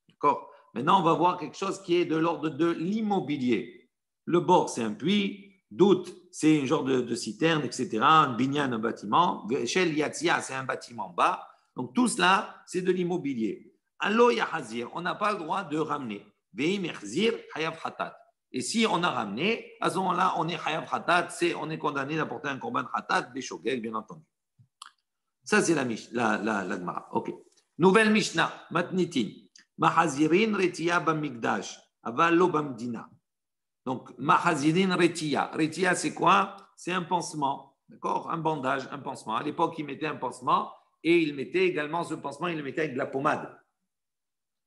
D'accord? Maintenant, on va voir quelque chose qui est de l'ordre de l'immobilier. Le bord, c'est un puits. Doute, c'est un genre de citerne, etc. Un binyan, un bâtiment. Shel Yatzia, c'est un bâtiment bas. Donc, tout cela, c'est de l'immobilier. Allo Yahazir, on n'a pas le droit de ramener. Veim Yahzir, Hayav Hatat. Et si on a ramené, à ce moment-là, on est Hayav Hatat, on est condamné d'apporter un korban Hatat, des shogeg, bien entendu. Ça, c'est la Gemara. OK. Nouvelle Mishnah, Matnitin. Mahazirin Retiya Bamigdash, Avalo Bamdina. Donc, Mahazirin Retiya. Retiya, c'est quoi? C'est un pansement, d'accord? Un bandage, un pansement. À l'époque, ils mettaient un pansement et ils mettaient également ce pansement, ils le mettaient avec de la pommade.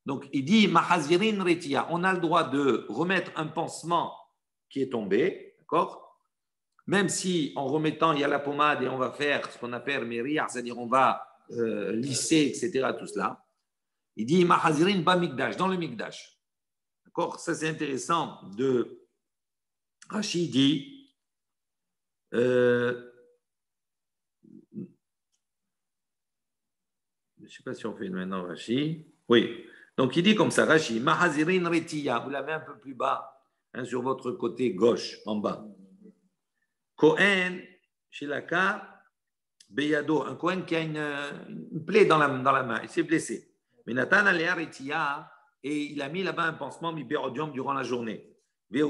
Donc, il dit Mahazirin Retiya. On a le droit de remettre un pansement qui est tombé, d'accord? Même si en remettant, il y a la pommade et on va faire ce qu'on appelle Mériar, c'est-à-dire on va lisser, etc., tout cela. Il dit Mahazirin Bamigdash, dans le Migdash. D'accord? Ça, c'est intéressant. Rachid dit je ne sais pas si on fait maintenant Rachid. Oui. Donc, il dit comme ça, Rachid, Mahazirin Retiya, vous l'avez un peu plus bas, sur votre côté gauche, en bas. Kohen, chez Laka, Beyado, un Kohen qui a une plaie dans la main, il s'est blessé. Mais Nathan Alea Retiya, et il a mis là-bas un pansement mibérodium durant la journée. Et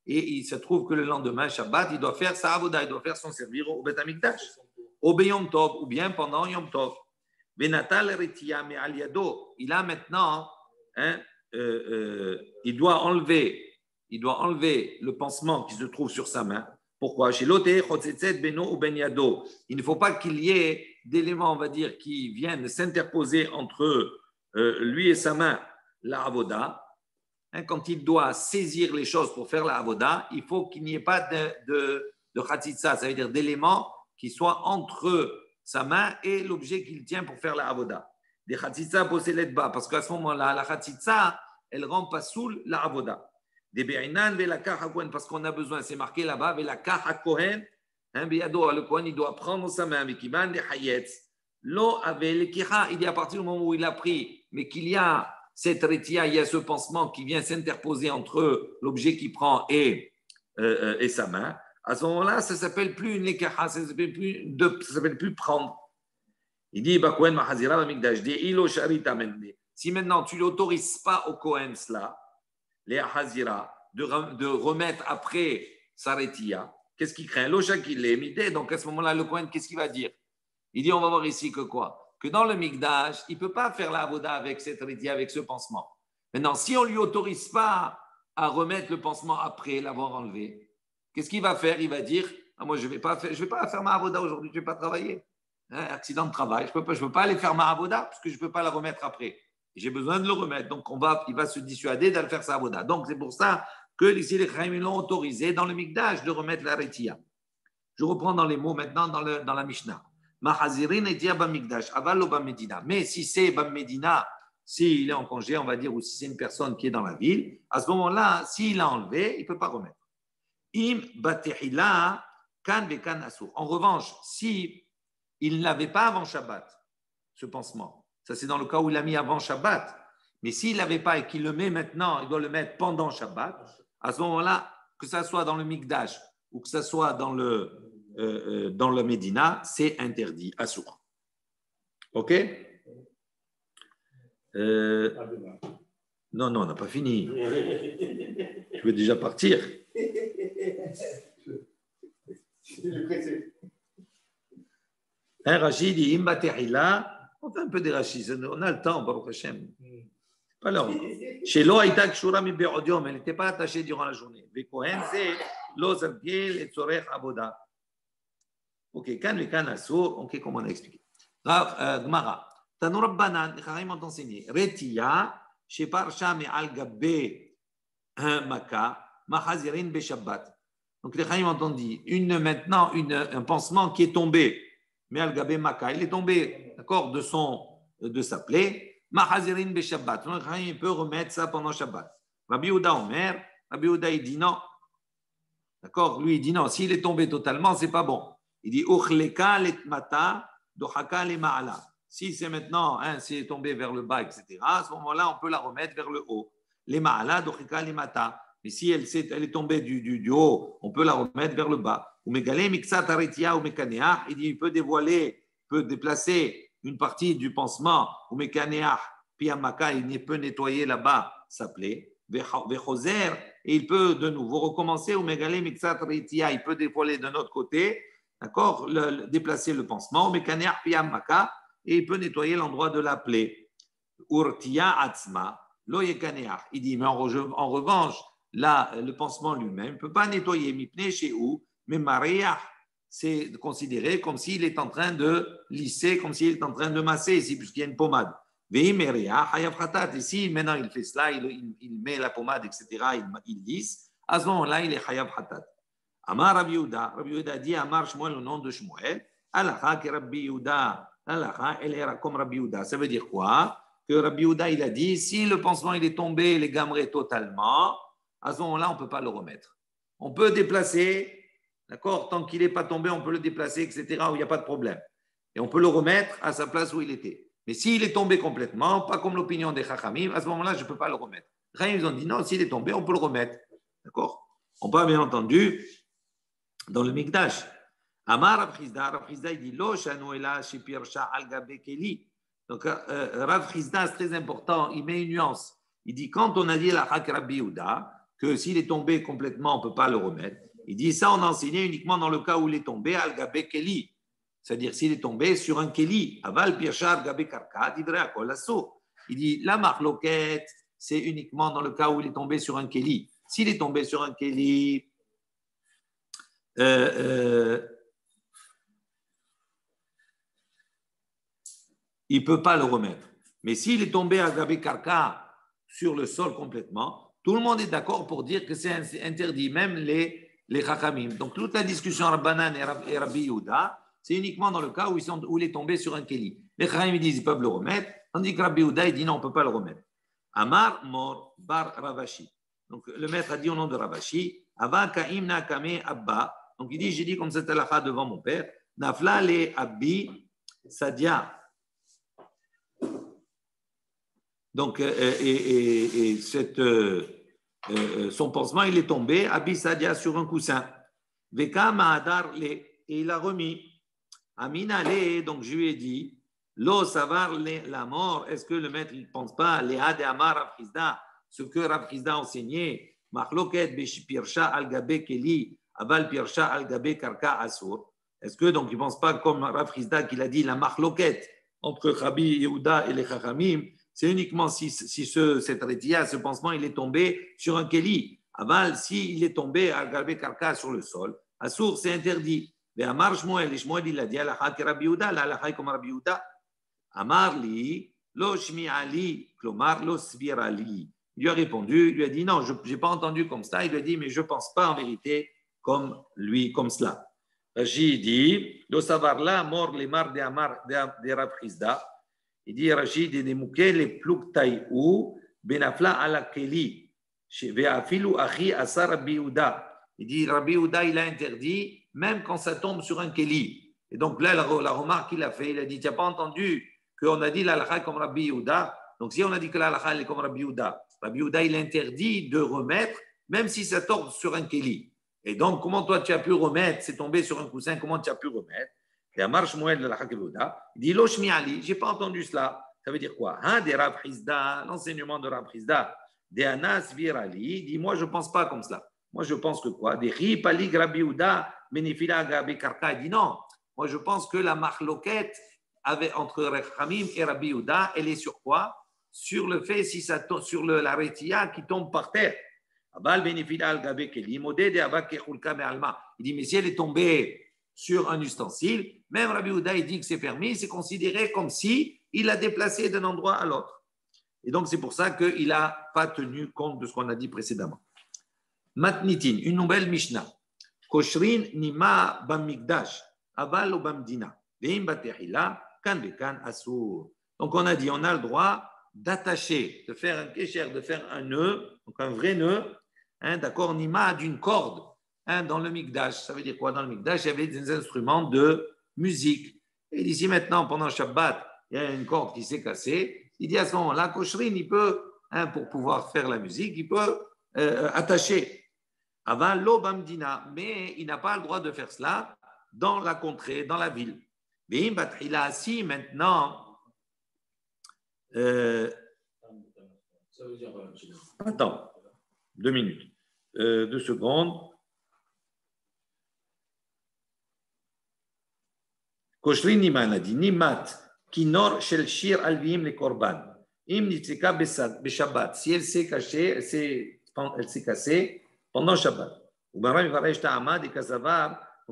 il se trouve que le lendemain, Shabbat, il doit faire sa avoda, il doit faire son servir au Beth Amikdash, au Beyom Tov, ou bien pendant Yom Tov. Il a maintenant, il doit enlever le pansement qui se trouve sur sa main. Pourquoi? Il ne faut pas qu'il y ait d'éléments, on va dire, qui viennent s'interposer entre lui et sa main, la avoda. Quand il doit saisir les choses pour faire la avoda, il faut qu'il n'y ait pas de khatitsa, ça veut dire d'éléments qui soient entre sa main et l'objet qu'il tient pour faire la avoda. Des khatitsa possédent bas, parce qu'à ce moment-là, la khatitsa, elle rend pas soul la avoda. Des be'inan velakar hakohen, parce qu'on a besoin, c'est marqué là-bas, velakar hakohen, le kohen, il doit prendre sa main, avec iman des hayetz. L'eau avait l'ékira, il dit à partir du moment où il a pris, mais qu'il y a cette retia, il y a ce pansement qui vient s'interposer entre l'objet qu'il prend et sa main. À ce moment-là, ça ne s'appelle plus une lekara, ça ne s'appelle plus prendre. Il dit, si maintenant tu n'autorises pas au Kohen cela, les Hazira, de remettre après sa retia, qu'est-ce qu'il craint? L'Ocha qui l'est midé, donc à ce moment-là, le Kohen, qu'est-ce qu'il va dire? Il dit, on va voir ici que quoi? Que dans le Mikdash, il ne peut pas faire la avoda avec cette retia, avec ce pansement. Maintenant, si on ne lui autorise pas à remettre le pansement après l'avoir enlevé, qu'est-ce qu'il va faire? Il va dire, moi, je ne vais pas faire ma avoda aujourd'hui, je ne vais pas travailler. Accident de travail, je ne peux pas aller faire ma avoda parce que je ne peux pas la remettre après. J'ai besoin de le remettre. Donc, il va se dissuader d'aller faire sa avoda. Donc, c'est pour ça que ici, les Chaim l'ont autorisé dans le Mikdash de remettre la retia. Je reprends dans les mots maintenant dans la Mishnah. Mahazirin et Dia Bamikdash, Avalo Bamedina. Mais si c'est Bamedina, s'il est en congé, on va dire, ou si c'est une personne qui est dans la ville, à ce moment-là, s'il l'a enlevé, il ne peut pas remettre. Im Batehila, Kan Vekan Asur. En revanche, si il ne l'avait pas avant Shabbat, ce pansement, ça c'est dans le cas où il l'a mis avant Shabbat, mais s'il ne l'avait pas et qu'il le met maintenant, il doit le mettre pendant Shabbat, à ce moment-là, que ça soit dans le Mikdash ou que ça soit dans le Médina, c'est interdit, Assour. Ok? Non, on n'a pas fini. Je veux déjà partir. Rachid dit Imbatehila. On fait un peu des Rachid. On a le temps, Baruch Hashem. Pas l'heure. Chez Lo Aïtak Shura mi Be'odium, elle n'était pas attachée durant la journée. Vekohen, c'est Lo Zalpiel et Tzorech Aboda. Ok, Kan le Kan Assour. Ok, comme on a expliqué. Gmara. Tanu Rabbanan, les Chaim ont enseigné. Retiya, chez Parsha me al Gabbe Maka, Mahazirin Be Shabbat. Donc les Chaim ont dit un pansement qui est tombé. Mais al Gabbe Maka, il est tombé, d'accord, de sa plaie. Mahazirin Be Shabbat. Donc les Chaim peut remettre ça pendant Shabbat. Rabbi Yehuda Omer, Rabbi Yehuda il dit non. D'accord, lui il dit non. S'il est tombé totalement, c'est pas bon. Il dit Uchleka letmata dohaka le ma'ala. Si c'est maintenant, c'est tombé vers le bas, etc., à ce moment-là, on peut la remettre vers le haut. Les ma'ala, dochika, les mata. Mais si elle est tombée du haut, on peut la remettre vers le bas. Ou megale, miksat, aretia, ou mekaneah, il dit, il peut dévoiler, peut déplacer une partie du pansement, ou mekaneah, piamaka, il peut nettoyer là-bas sa plaie. Vechoser, et il peut de nouveau recommencer, ou megale, miksat, aretia, il peut dévoiler d'un autre côté, d'accord, déplacer le pansement, ou mekaneah, piamaka, et il peut nettoyer l'endroit de la plaie. Urtia atzma, lo yekaneah. Il dit, mais en revanche, là, le pansement lui-même ne peut pas nettoyer. Mipne chez où, mais maria, c'est considéré comme s'il est en train de lisser, comme s'il est en train de masser ici, puisqu'il y a une pommade. Et si maintenant il fait cela, il met la pommade, etc., il lisse, à ce moment-là, il est chayav hatat. Amar Rabbi Yehuda dit Amar Shmuel, le nom de Shmuel, Alacha que Rabbi Yehuda, Alacha, elle est comme Rabbi Yehuda. Ça veut dire quoi? Que Rabbi Yehuda, il a dit, si le pansement il est tombé, les gamrés totalement, à ce moment-là, on ne peut pas le remettre. On peut déplacer, d'accord, tant qu'il n'est pas tombé, on peut le déplacer, etc., où il n'y a pas de problème. Et on peut le remettre à sa place où il était. Mais s'il est tombé complètement, pas comme l'opinion des Chachamim, à ce moment-là, je ne peux pas le remettre. Les Chachamim, ils ont dit non, s'il est tombé, on peut le remettre. D'accord? On peut bien entendu dans le Mikdash. Amar Rav Chizda, il dit Lo shanoela shipirsha al gabe keli. Donc, Rav Chizda, c'est très important, il met une nuance. Il dit quand on a dit la Chak Rabbi Yehuda, que s'il est tombé complètement, on ne peut pas le remettre. Il dit ça, on a enseigné uniquement dans le cas où il est tombé al gabe keli. C'est-à-dire s'il est tombé sur un keli. Aval pirsha al gabe karka, divrei akol asso. Il dit la marloquette, c'est uniquement dans le cas où il est tombé sur un keli. S'il est tombé sur un keli, il ne peut pas le remettre. Mais s'il est tombé à Gabi Karka sur le sol complètement, tout le monde est d'accord pour dire que c'est interdit, même les Chachamim. Donc toute la discussion Rabbanan et Rabbi Yehuda, c'est uniquement dans le cas où il est tombé sur un Keli. Les Chachamim disent qu'ils peuvent le remettre, tandis que Rabbi Yehuda il dit non, on ne peut pas le remettre. Amar Mor Bar Ravashi. Donc le maître a dit au nom de Ravashi, Ava Kaim Nakame Abba. Donc il dit, j'ai dit comme cette halakha devant mon père, Nafla le Abbi Sadia. Donc, son pansement, il est tombé, Abbi Sadia, sur un coussin. Veka Mahadar le, et il a remis. Amina le, donc je lui ai dit, Lo Savar le, la mort, est-ce que le maître, il ne pense pas, Léa de Amar Rav Chizda, ce que Rav Chizda a enseigné, Machloket Beshipirsha al-Gabe Keli, Aval Pirsha al-Gabe Karka Asur. Est-ce que donc il ne pense pas comme Rav Chizda qu'il a dit la Machloket entre Rabbi Yehuda et les Chachamim, c'est uniquement si cette rétia, ce pansement, il est tombé sur un Keli. Aval, s'il est tombé al-Gabe Karka sur le sol, Asur, c'est interdit. Mais Amar Shmuel, et Shmuel, il a dit Alaha ki Rabbi Yehuda, la Alaha comme Rabbi Yehuda. Amar li, lo shmi ali, klomar lo svir ali. Il lui a répondu, il lui a dit non, je n'ai pas entendu comme ça. Il lui a dit, mais je ne pense pas en vérité comme lui, comme cela. Rachid dit, lo savar la mort les mar de Amar de Rav Chizda. Il dit, Rachid, des mouké les plouk taïou, benafla ala keli, ve'afilu achi asa Rabbi Yehuda. Il dit, Rabbi Yehuda, il a interdit, même quand ça tombe sur un keli. Et donc là, la remarque qu'il a fait, il a dit, tu n'as pas entendu qu'on a dit l'alakha comme Rabbi Yehuda. Donc si on a dit que l'alakha est comme Rabbi Yehuda, Rabbi Yehuda, il interdit de remettre, même si ça tombe sur un keli. Et donc, comment toi tu as pu remettre, c'est tombé sur un coussin, comment tu as pu remettre? Et Amar Shmuel de la Yehuda, il dit, Lo shmi ali, je n'ai pas entendu cela. Ça veut dire quoi? Des Rav Chizda, l'enseignement de Rav Chizda, des Anas Virali, il dit, moi je ne pense pas comme cela. Moi je pense que quoi? Des Ri Pali Rabbi Yehuda, Benifila Gabe Karka, il dit non. Moi je pense que la marloquette entre Rechamim et Rabbi Yehuda, elle est sur quoi? Sur le fait, si ça tombe, sur la rétia qui tombe par terre. Il dit, mais si elle est tombée sur un ustensile, même Rabbi Yehuda, il dit que c'est permis, c'est considéré comme si il l'a déplacé d'un endroit à l'autre. Et donc, c'est pour ça qu'il n'a pas tenu compte de ce qu'on a dit précédemment. Matnitin, une nouvelle Mishnah. Koshrin nima bamigdash, aval ou bamdina. Veim batehila, kan bekan asur. Donc, on a dit, on a le droit d'attacher, de faire un kécher, de faire un nœud, donc un vrai nœud, d'accord, nima d'une corde, dans le Mikdash. Ça veut dire quoi? Dans le Mikdash, il y avait des instruments de musique. Et d'ici maintenant, pendant Shabbat, il y a une corde qui s'est cassée. Il dit à ce moment-là, Koshrin, il peut, pour pouvoir faire la musique, il peut attacher. Avant l'Obamdina, mais il n'a pas le droit de faire cela dans la contrée, dans la ville. Mais il a assis maintenant. Ça veut dire Attends, 2 minutes, 2 secondes. Koshrin Niman a dit Nimat, Kinor Shel Shir Alvim le Korban. Im Nitzika Beshabbat. Si elle s'est cachée, elle s'est cassée pendant Shabbat. Donc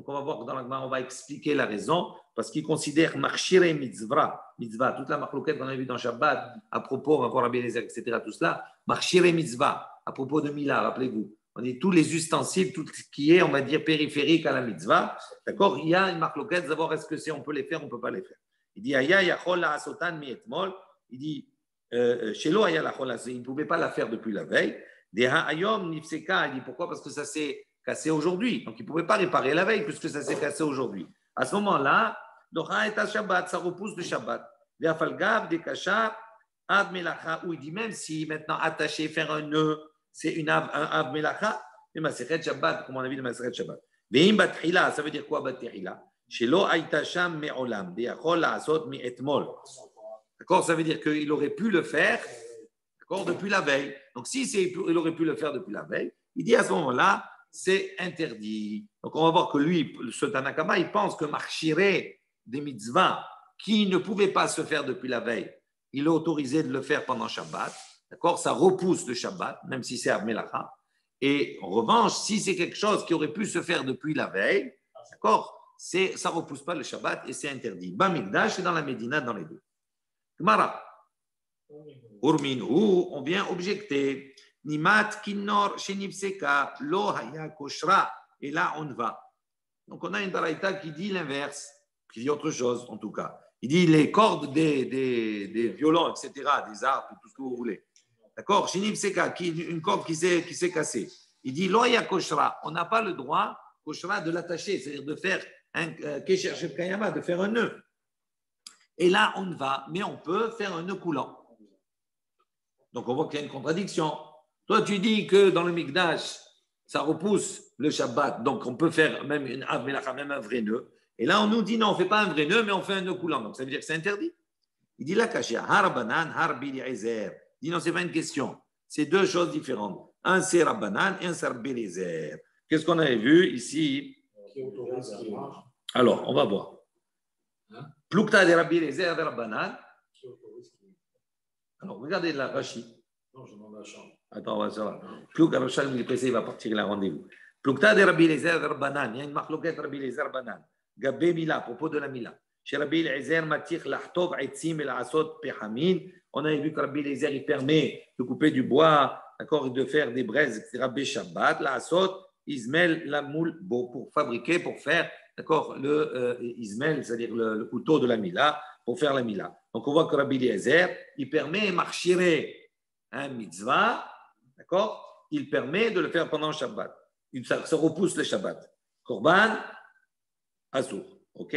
on va voir que dans la Gemara, on va expliquer la raison, parce qu'il considère Marchire mitzvah, toute la marloquette qu'on a vue dans Shabbat, à propos, on va voir Rabbi Eliezer, etc., tout cela, Marchire mitzvah, à propos de Mila, rappelez-vous, on dit tous les ustensiles, tout ce qui est, on va dire, périphérique à la mitzvah, d'accord, il y a une marloquette, d'abord, est-ce que on peut les faire, on ne peut pas les faire. Il dit, Aya yachol la asotan mi etmol, il dit, Shelo aya la chol, il ne pouvait pas la faire depuis la veille, Deha ayom nifseka, il dit, pourquoi? Parce que ça s'est cassé aujourd'hui. Donc, il ne pouvait pas réparer la veille puisque ça s'est cassé aujourd'hui. À ce moment-là, Shabbat, ça repousse le Shabbat. Où il dit même si maintenant attacher, faire un nœud, c'est un av melacha, mais Masechet Shabbat, comme on a vu dans Masechet Shabbat. Veim batrila, ça veut dire quoi batrila? Shelo aita sham me'olam, ve'achol la'asot mi'etmol. D'accord, ça veut dire qu'il aurait pu le faire, d'accord, depuis la veille. Donc, si il aurait pu le faire depuis la veille, il dit à ce moment-là, c'est interdit. Donc, on va voir que lui, ce Tanakama, il pense que marchirer des mitzvahs qui ne pouvaient pas se faire depuis la veille, il est autorisé de le faire pendant Shabbat. D'accord? Ça repousse le Shabbat, même si c'est Abmelacha. Et en revanche, si c'est quelque chose qui aurait pu se faire depuis la veille, d'accord? Ça ne repousse pas le Shabbat et c'est interdit. Bamikdash, c'est dans la Médina, dans les deux. Gemara. Urminhu, on vient objecter. Nimat kinor shenipseka lo haya koshra. Et là, on va. Donc, on a une baraïta qui dit l'inverse, qui dit autre chose, en tout cas. Il dit les cordes des violons, etc., des harpes, tout ce que vous voulez. D'accord? Shenipseka, une corde qui s'est cassée. Il dit lo haya koshra. On n'a pas le droit, koshra, de l'attacher, c'est-à-dire de faire un kesher shel kayama, de faire un nœud. Et là, on va, mais on peut faire un nœud coulant. Donc, on voit qu'il y a une contradiction. Toi, tu dis que dans le Mikdash, ça repousse le Shabbat, donc on peut faire même une avmelacha, même un vrai nœud. Et là, on nous dit non, on ne fait pas un vrai nœud, mais on fait un nœud coulant. Donc, ça veut dire que c'est interdit. Il dit là, Kashia, Harabanan, Harbi Ezer. Il dit non, ce n'est pas une question. C'est deux choses différentes. Un, c'est Rabbanan et un, c'est Rabbi Eliezer. Qu'est-ce qu'on avait vu ici? Alors, on va voir. Plukta de Rabbi Eliezer de Rabbanan. Alors, regardez la Rashi. Non, je demande la chambre. Attends, on va savoir. Plukta, il est pressé, il va partir, il a rendez-vous. Plukta de Rabbi Eliezer de Rabbanan. Il y a une marloquette Rabbi Eliezer Rabbanan. Gabé Mila, à propos de la Mila. Chez Rabbi Eliezer, Matich, Lachtov, Aitzim, El Asot, Pehamin. On avait vu que Rabbi Eliezer, il permet de couper du bois, d'accord, et de faire des braises, etc. Shabbat, la Asot, Ismaël, la moule, pour fabriquer, pour faire, d'accord, le Ismaël, c'est-à-dire le couteau de la Mila, pour faire la Mila. Donc, on voit que Rabbi Eliezer, il permet marchirer un mitzvah, d'accord, il permet de le faire pendant Shabbat. Ça repousse le Shabbat. Korban, Asur. OK?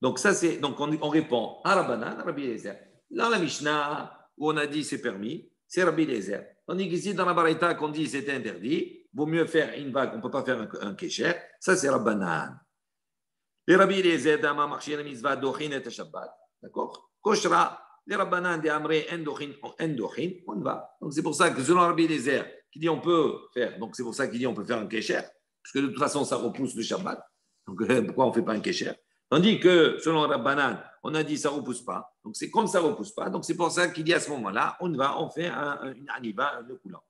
Donc, ça, c'est. Donc, on répond à Rabbanan, à Rabbi Eliezer. Dans la Mishnah, où on a dit c'est permis, c'est Rabbi Eliezer. Tandis qu'ici, dans la Baraita, qu'on dit c'est interdit, vaut mieux faire une vague, on ne peut pas faire un kécher. Ça, c'est Rabbanan. Les Rabbi Eliezer, Dama, Marchir, Mitzvah, Dochin et Shabbat. D'accord? Koshra, les Rabbanan, des Amré, Endochin, on va. Donc, c'est pour ça que selon Rabbi Eliezer, qui dit on peut faire, donc c'est pour ça qu'il dit on peut faire un kécher, parce que de toute façon, ça repousse le Shabbat. Donc, pourquoi on ne fait pas un kécher? Tandis que, selon Rabbanan, on a dit ça ne repousse pas. Donc, c'est comme ça ne repousse pas. Donc, c'est pour ça qu'il dit à ce moment-là, on fait une aniba, un nœud coulant.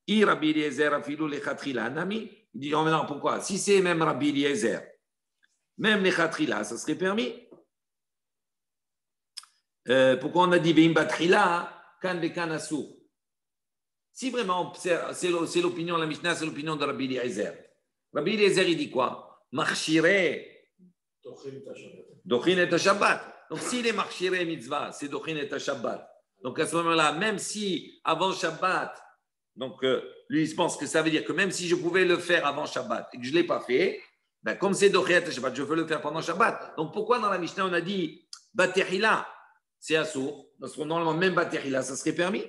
I Rabbi Eliezer afilou le chatrila nami. Il dit, non, pourquoi? Si c'est même Rabbi Eliezer, même les chatrila, ça serait permis. Pourquoi on a dit veim batrila, kan vekan asur? Si vraiment, c'est l'opinion, la Mishnah, c'est l'opinion de Rabbi Eliezer. Rabbi Eliezer, il dit quoi? Marchiré. Dochin et Shabbat. Donc, s'il est marchiré mitzvah, c'est Dochin et Shabbat. Donc, à ce moment-là, même si avant Shabbat, donc lui, il pense que ça veut dire que même si je pouvais le faire avant Shabbat et que je ne l'ai pas fait, ben, comme c'est Dochin et Shabbat, je veux le faire pendant Shabbat. Donc, pourquoi dans la Mishnah, on a dit Batehila, c'est assourd. Parce que normalement, même Batehila, ça serait permis.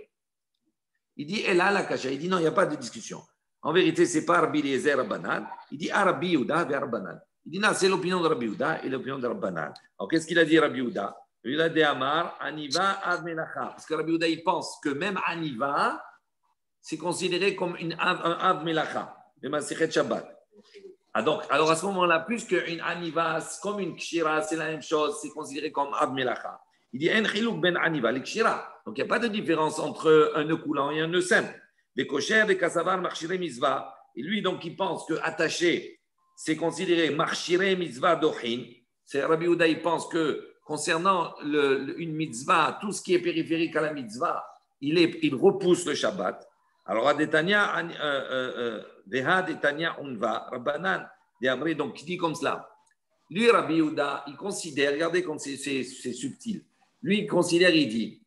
Il dit, elle a la kasha. Il dit, non, il n'y a pas de discussion. En vérité, ce n'est pas Rabbi Eliezer Rabbanan. Il dit, Rabbi Yehuda vers Rabbanan. Il dit, non, c'est l'opinion de Rabbi Yehuda et l'opinion de Rabbanan. Alors, qu'est-ce qu'il a dit, Rabbi Yehuda? Il a dit, Amar, Aniva ad melacha. Parce que Rabbi Yehuda, il pense que même Aniva, c'est considéré comme un ad melacha, le Masechet Shabbat. Alors, à ce moment-là, plus qu'une Aniva, comme une Kshira, c'est la même chose, c'est considéré comme ad melacha. Il dit, En chilouk ben Aniva, les Kshira. Donc, il n'y a pas de différence entre un nœud coulant et un nœud simple. Des kocher, des kassavar, marchire mitzvah. Et lui, donc, il pense que attaché, c'est considéré marchire mitzvah dohin. C'est Rabbi Yehuda, il pense que concernant une mitzvah, tout ce qui est périphérique à la mitzvah, il repousse le Shabbat. Alors, à Détania, Veha Détania Unva, Rabbanan, Amré, donc, il dit comme cela. Lui, Rabbi Yehuda, il considère, regardez comme c'est subtil. Lui, il considère, il dit,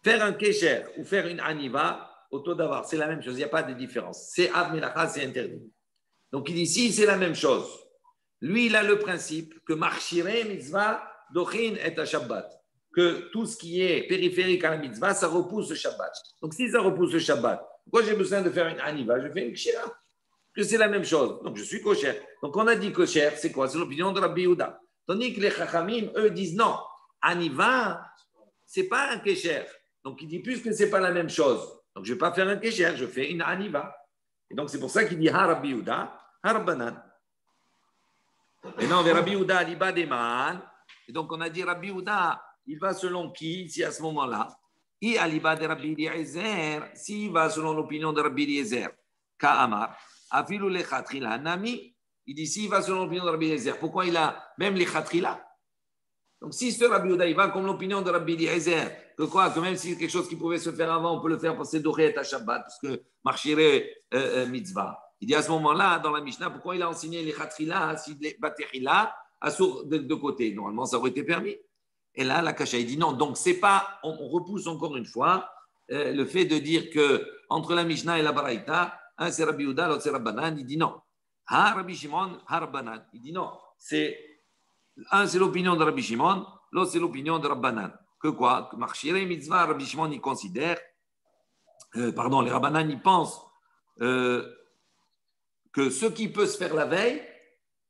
faire un kécher ou faire une aniva, au taux d'avoir, c'est la même chose, il n'y a pas de différence. C'est Av Melacha, c'est interdit. Donc, il dit, si c'est la même chose, lui, il a le principe que marchire mitzvah dochin et à Shabbat, que tout ce qui est périphérique à la mitzvah, ça repousse le Shabbat. Donc, si ça repousse le Shabbat, pourquoi j'ai besoin de faire une aniva? Je fais une kshira, que c'est la même chose. Donc, je suis kosher. Donc, on a dit kosher, c'est quoi? C'est l'opinion de Rabbi Yehuda. Tandis que les chachamim, eux, disent non, aniva, c'est pas un kesher. Donc, il dit plus que c'est pas la même chose. Donc, je ne vais pas faire un kesher, je fais une aniva. Et donc, c'est pour ça qu'il dit ha Rabbi Yehuda, ha Rabbanan. Et non, Rabbi Yehuda, liba deman. Et donc, on a dit Rabbi Yehuda, il va selon qui, ici, à ce moment-là? I aliba de Rabbi Eliezer, s'il va selon l'opinion de Rabbi Eliezer, Ka'amar, afilu lechatrila nami, il dit s'il va selon l'opinion de Rabbi Eliezer, pourquoi il a même les chatrila? Donc, si ce Rabbi Yehuda, il va comme l'opinion de Rabbi Eliezer, que quoi, que même si c'est quelque chose qui pouvait se faire avant, on peut le faire parce que c'est doré à Shabbat, parce que marchirait mitzvah. Il dit à ce moment-là, dans la Mishnah, pourquoi il a enseigné les chatrila, si les batérila, à sourd de côté? Normalement, ça aurait été permis. Et là, la Kasha, il dit non. Donc, c'est pas, on repousse encore une fois le fait de dire que entre la Mishnah et la Baraïta, un c'est Rabbi Yehuda, l'autre c'est Rabbanan. Il dit non. Ha Rabbi Shimon, ha Rabbanan. Il dit non. Un c'est l'opinion de Rabbi Shimon, l'autre c'est l'opinion de Rabbanan. Que quoi? Que Marchire Mitzvah, Rabbi Shimon, il considère, les Rabbanan, ils pensent que ce qui peut se faire la veille,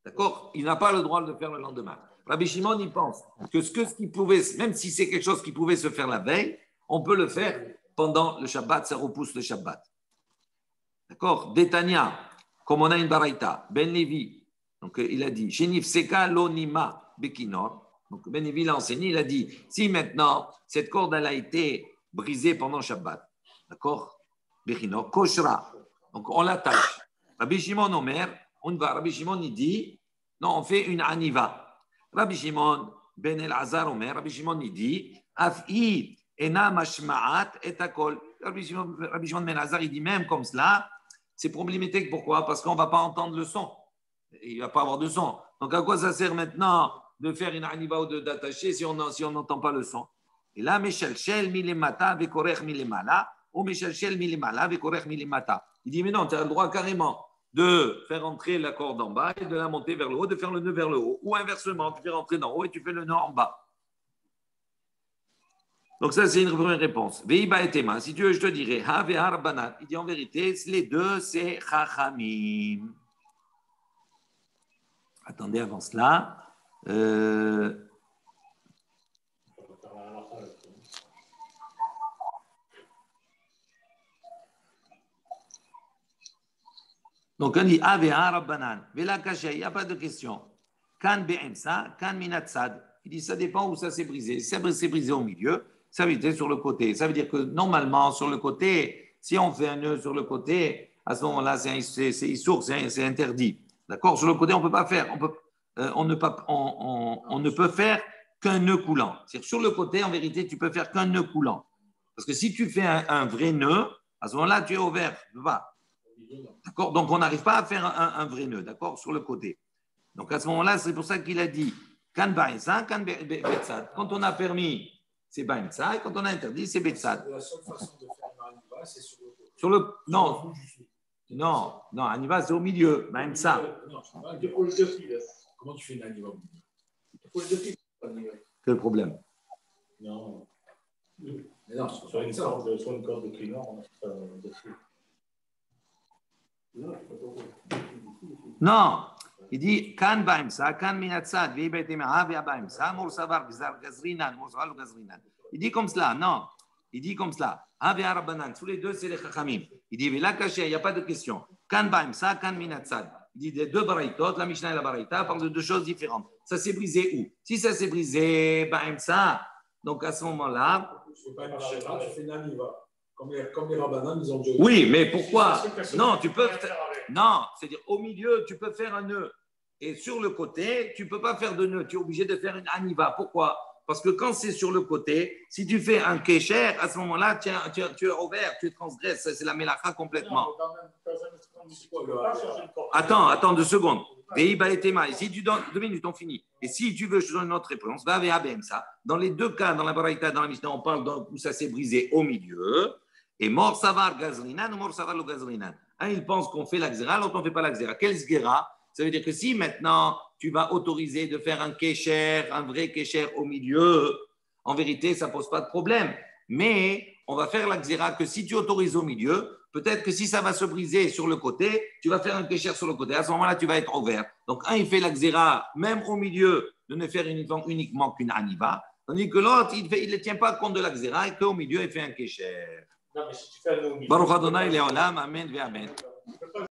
d'accord, il n'a pas le droit de le faire le lendemain. Rabbi Shimon, il pense que ce qui pouvait, même si c'est quelque chose qui pouvait se faire la veille, on peut le faire pendant le Shabbat, ça repousse le Shabbat. D'accord? Détania, comme on a une baraïta, Ben Levi, donc il a dit, Shenif Seka Lonima Bekinor. Donc Ben Levi l'a enseigné, il a dit, si maintenant cette corde elle a été brisée pendant Shabbat, d'accord? Bekinor, Koshra, donc on l'attache. Rabbi Shimon Omer, Rabbi Shimon il dit, non, on fait une aniva. Rabbi Shimon ben El-Azar Omer, Rabbi Shimon il dit, Af'i ena mashma'at et akol. Rabbi Shimon ben El-Azar il dit même comme cela, c'est problématique. Pourquoi? Parce qu'on ne va pas entendre le son. Il ne va pas avoir de son. Donc à quoi ça sert maintenant de faire une aniva ou d'attacher si on n'entend pas le son? Et là, Meshalshel milemata vekorech milemala, ou Meshalshel milemala vekorech milemata. Il dit, mais non, tu as le droit carrément de faire entrer la corde en bas et de la monter vers le haut, de faire le nœud vers le haut. Ou inversement, tu fais rentrer d'en haut et tu fais le nœud en bas. Donc ça, c'est une première réponse. Veiba et Tema, si tu veux, je te dirais, Ha ve'ar banat. Il dit en vérité, les deux, c'est Chachamim. Attendez, avant cela. Donc on dit Avea Rabbanan, Vela Kasha, il n'y a pas de question. Kan Be'emsa, Kan Minatsad. Il dit ça dépend où ça s'est brisé. Si ça s'est brisé au milieu, ça veut dire sur le côté. Ça veut dire que normalement, sur le côté, si on fait un nœud sur le côté, à ce moment-là, c'est issour, c'est interdit. D'accord? Sur le côté, on ne peut pas faire. On ne peut faire qu'un nœud coulant. C'est-à-dire sur le côté, en vérité, tu peux faire qu'un nœud coulant. Parce que si tu fais un vrai nœud, à ce moment-là, tu es ouvert. Tu ne peux pas. D'accord? Donc, on n'arrive pas à faire un vrai nœud, d'accord? Sur le côté. Donc, à ce moment-là, c'est pour ça qu'il a dit Kan Ba'insa, Kan Betsad. Quand on a permis, c'est Ba'insa, et quand on a interdit, c'est Betsad. La seule façon de faire un aniva, c'est sur le côté. Non, aniva, c'est au milieu. Ba'insa. Non, je parle de proche de fil. Comment tu fais une aniva au milieu? Proche de fil, pas de aniva. Quel problème? Non. Mais non, Sur une corde de climat, on a fait dessus. Non, il dit kan baimsa, kan minatsad, vi betima, vi baimsa, mor savar gazrinan, mor savar gazrinan. Il dit comme cela, non. Il dit comme cela. Avi arabanan, tous les deux, c'est les chachamim. Il dit, la caché, il n'y a pas de question. Kan baimsa, kan minatsad. Il dit des deux baraïtot, la Mishnah et la baraïta parlent de deux choses différentes. Ça s'est brisé où? Si ça s'est brisé, baimsa, donc à ce moment-là. Tu fais pas une sheva, tu fais une aniva. Comme les rabbanan, ils ont dit. Oui, mais pourquoi? Non, tu peux. Non, c'est-à-dire au milieu, tu peux faire un nœud. Et sur le côté, tu ne peux pas faire de nœud. Tu es obligé de faire une aniva. Pourquoi? Parce que quand c'est sur le côté, si tu fais un kécher, à ce moment-là, tu es ouvert, tu transgresses. C'est la mélacha complètement. Attends 2 secondes. Si tu donnes 2 minutes, on finit. Et si tu veux, je te donne une autre réponse. Va avec ça. Dans les deux cas, dans la baraïta, dans la Mishnah, on parle où ça s'est brisé au milieu. Et mort savar gazrinan ou mort savar le gazrinan. Un, il pense qu'on fait la xéra, l'autre on ne fait pas la xéra. Quelle xéra? Ça veut dire que si maintenant tu vas autoriser de faire un kécher, un vrai kécher au milieu, en vérité, ça ne pose pas de problème. Mais on va faire la xéra que si tu autorises au milieu, peut-être que si ça va se briser sur le côté, tu vas faire un kécher sur le côté. À ce moment-là, tu vas être ouvert. Donc, un, il fait la xéra, même au milieu, de ne faire uniquement qu'une aniva, tandis que l'autre, il ne tient pas compte de la xéra et qu'au milieu, il fait un kécher. Non, mais si tu fais un Baruch Adonai Leolam, Amen ve Amen.